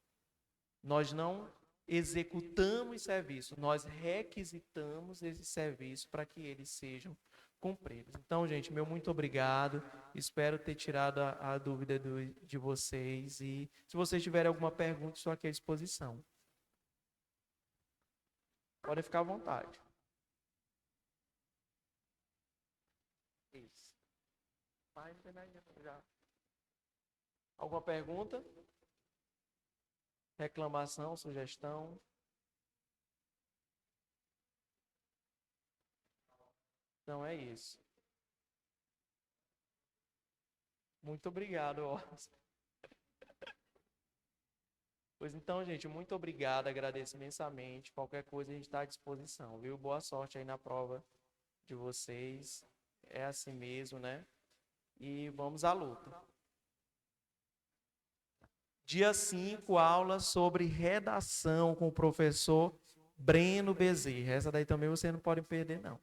Nós não executamos serviço, nós requisitamos esse serviço para que eles sejam cumpridos. Então, gente, meu muito obrigado. Espero ter tirado a dúvida de vocês. E se vocês tiverem alguma pergunta, estou aqui à disposição. Podem ficar à vontade. Isso. Alguma pergunta? Reclamação, sugestão? Então é isso. Muito obrigado, Orson. Pois então, gente, muito obrigado, agradeço imensamente. Qualquer coisa a gente está à disposição, viu? Boa sorte aí na prova de vocês. É assim mesmo, né? E vamos à luta. Dia 5, aula sobre redação com o professor Breno Bezerra. Essa daí também você não pode perder, não.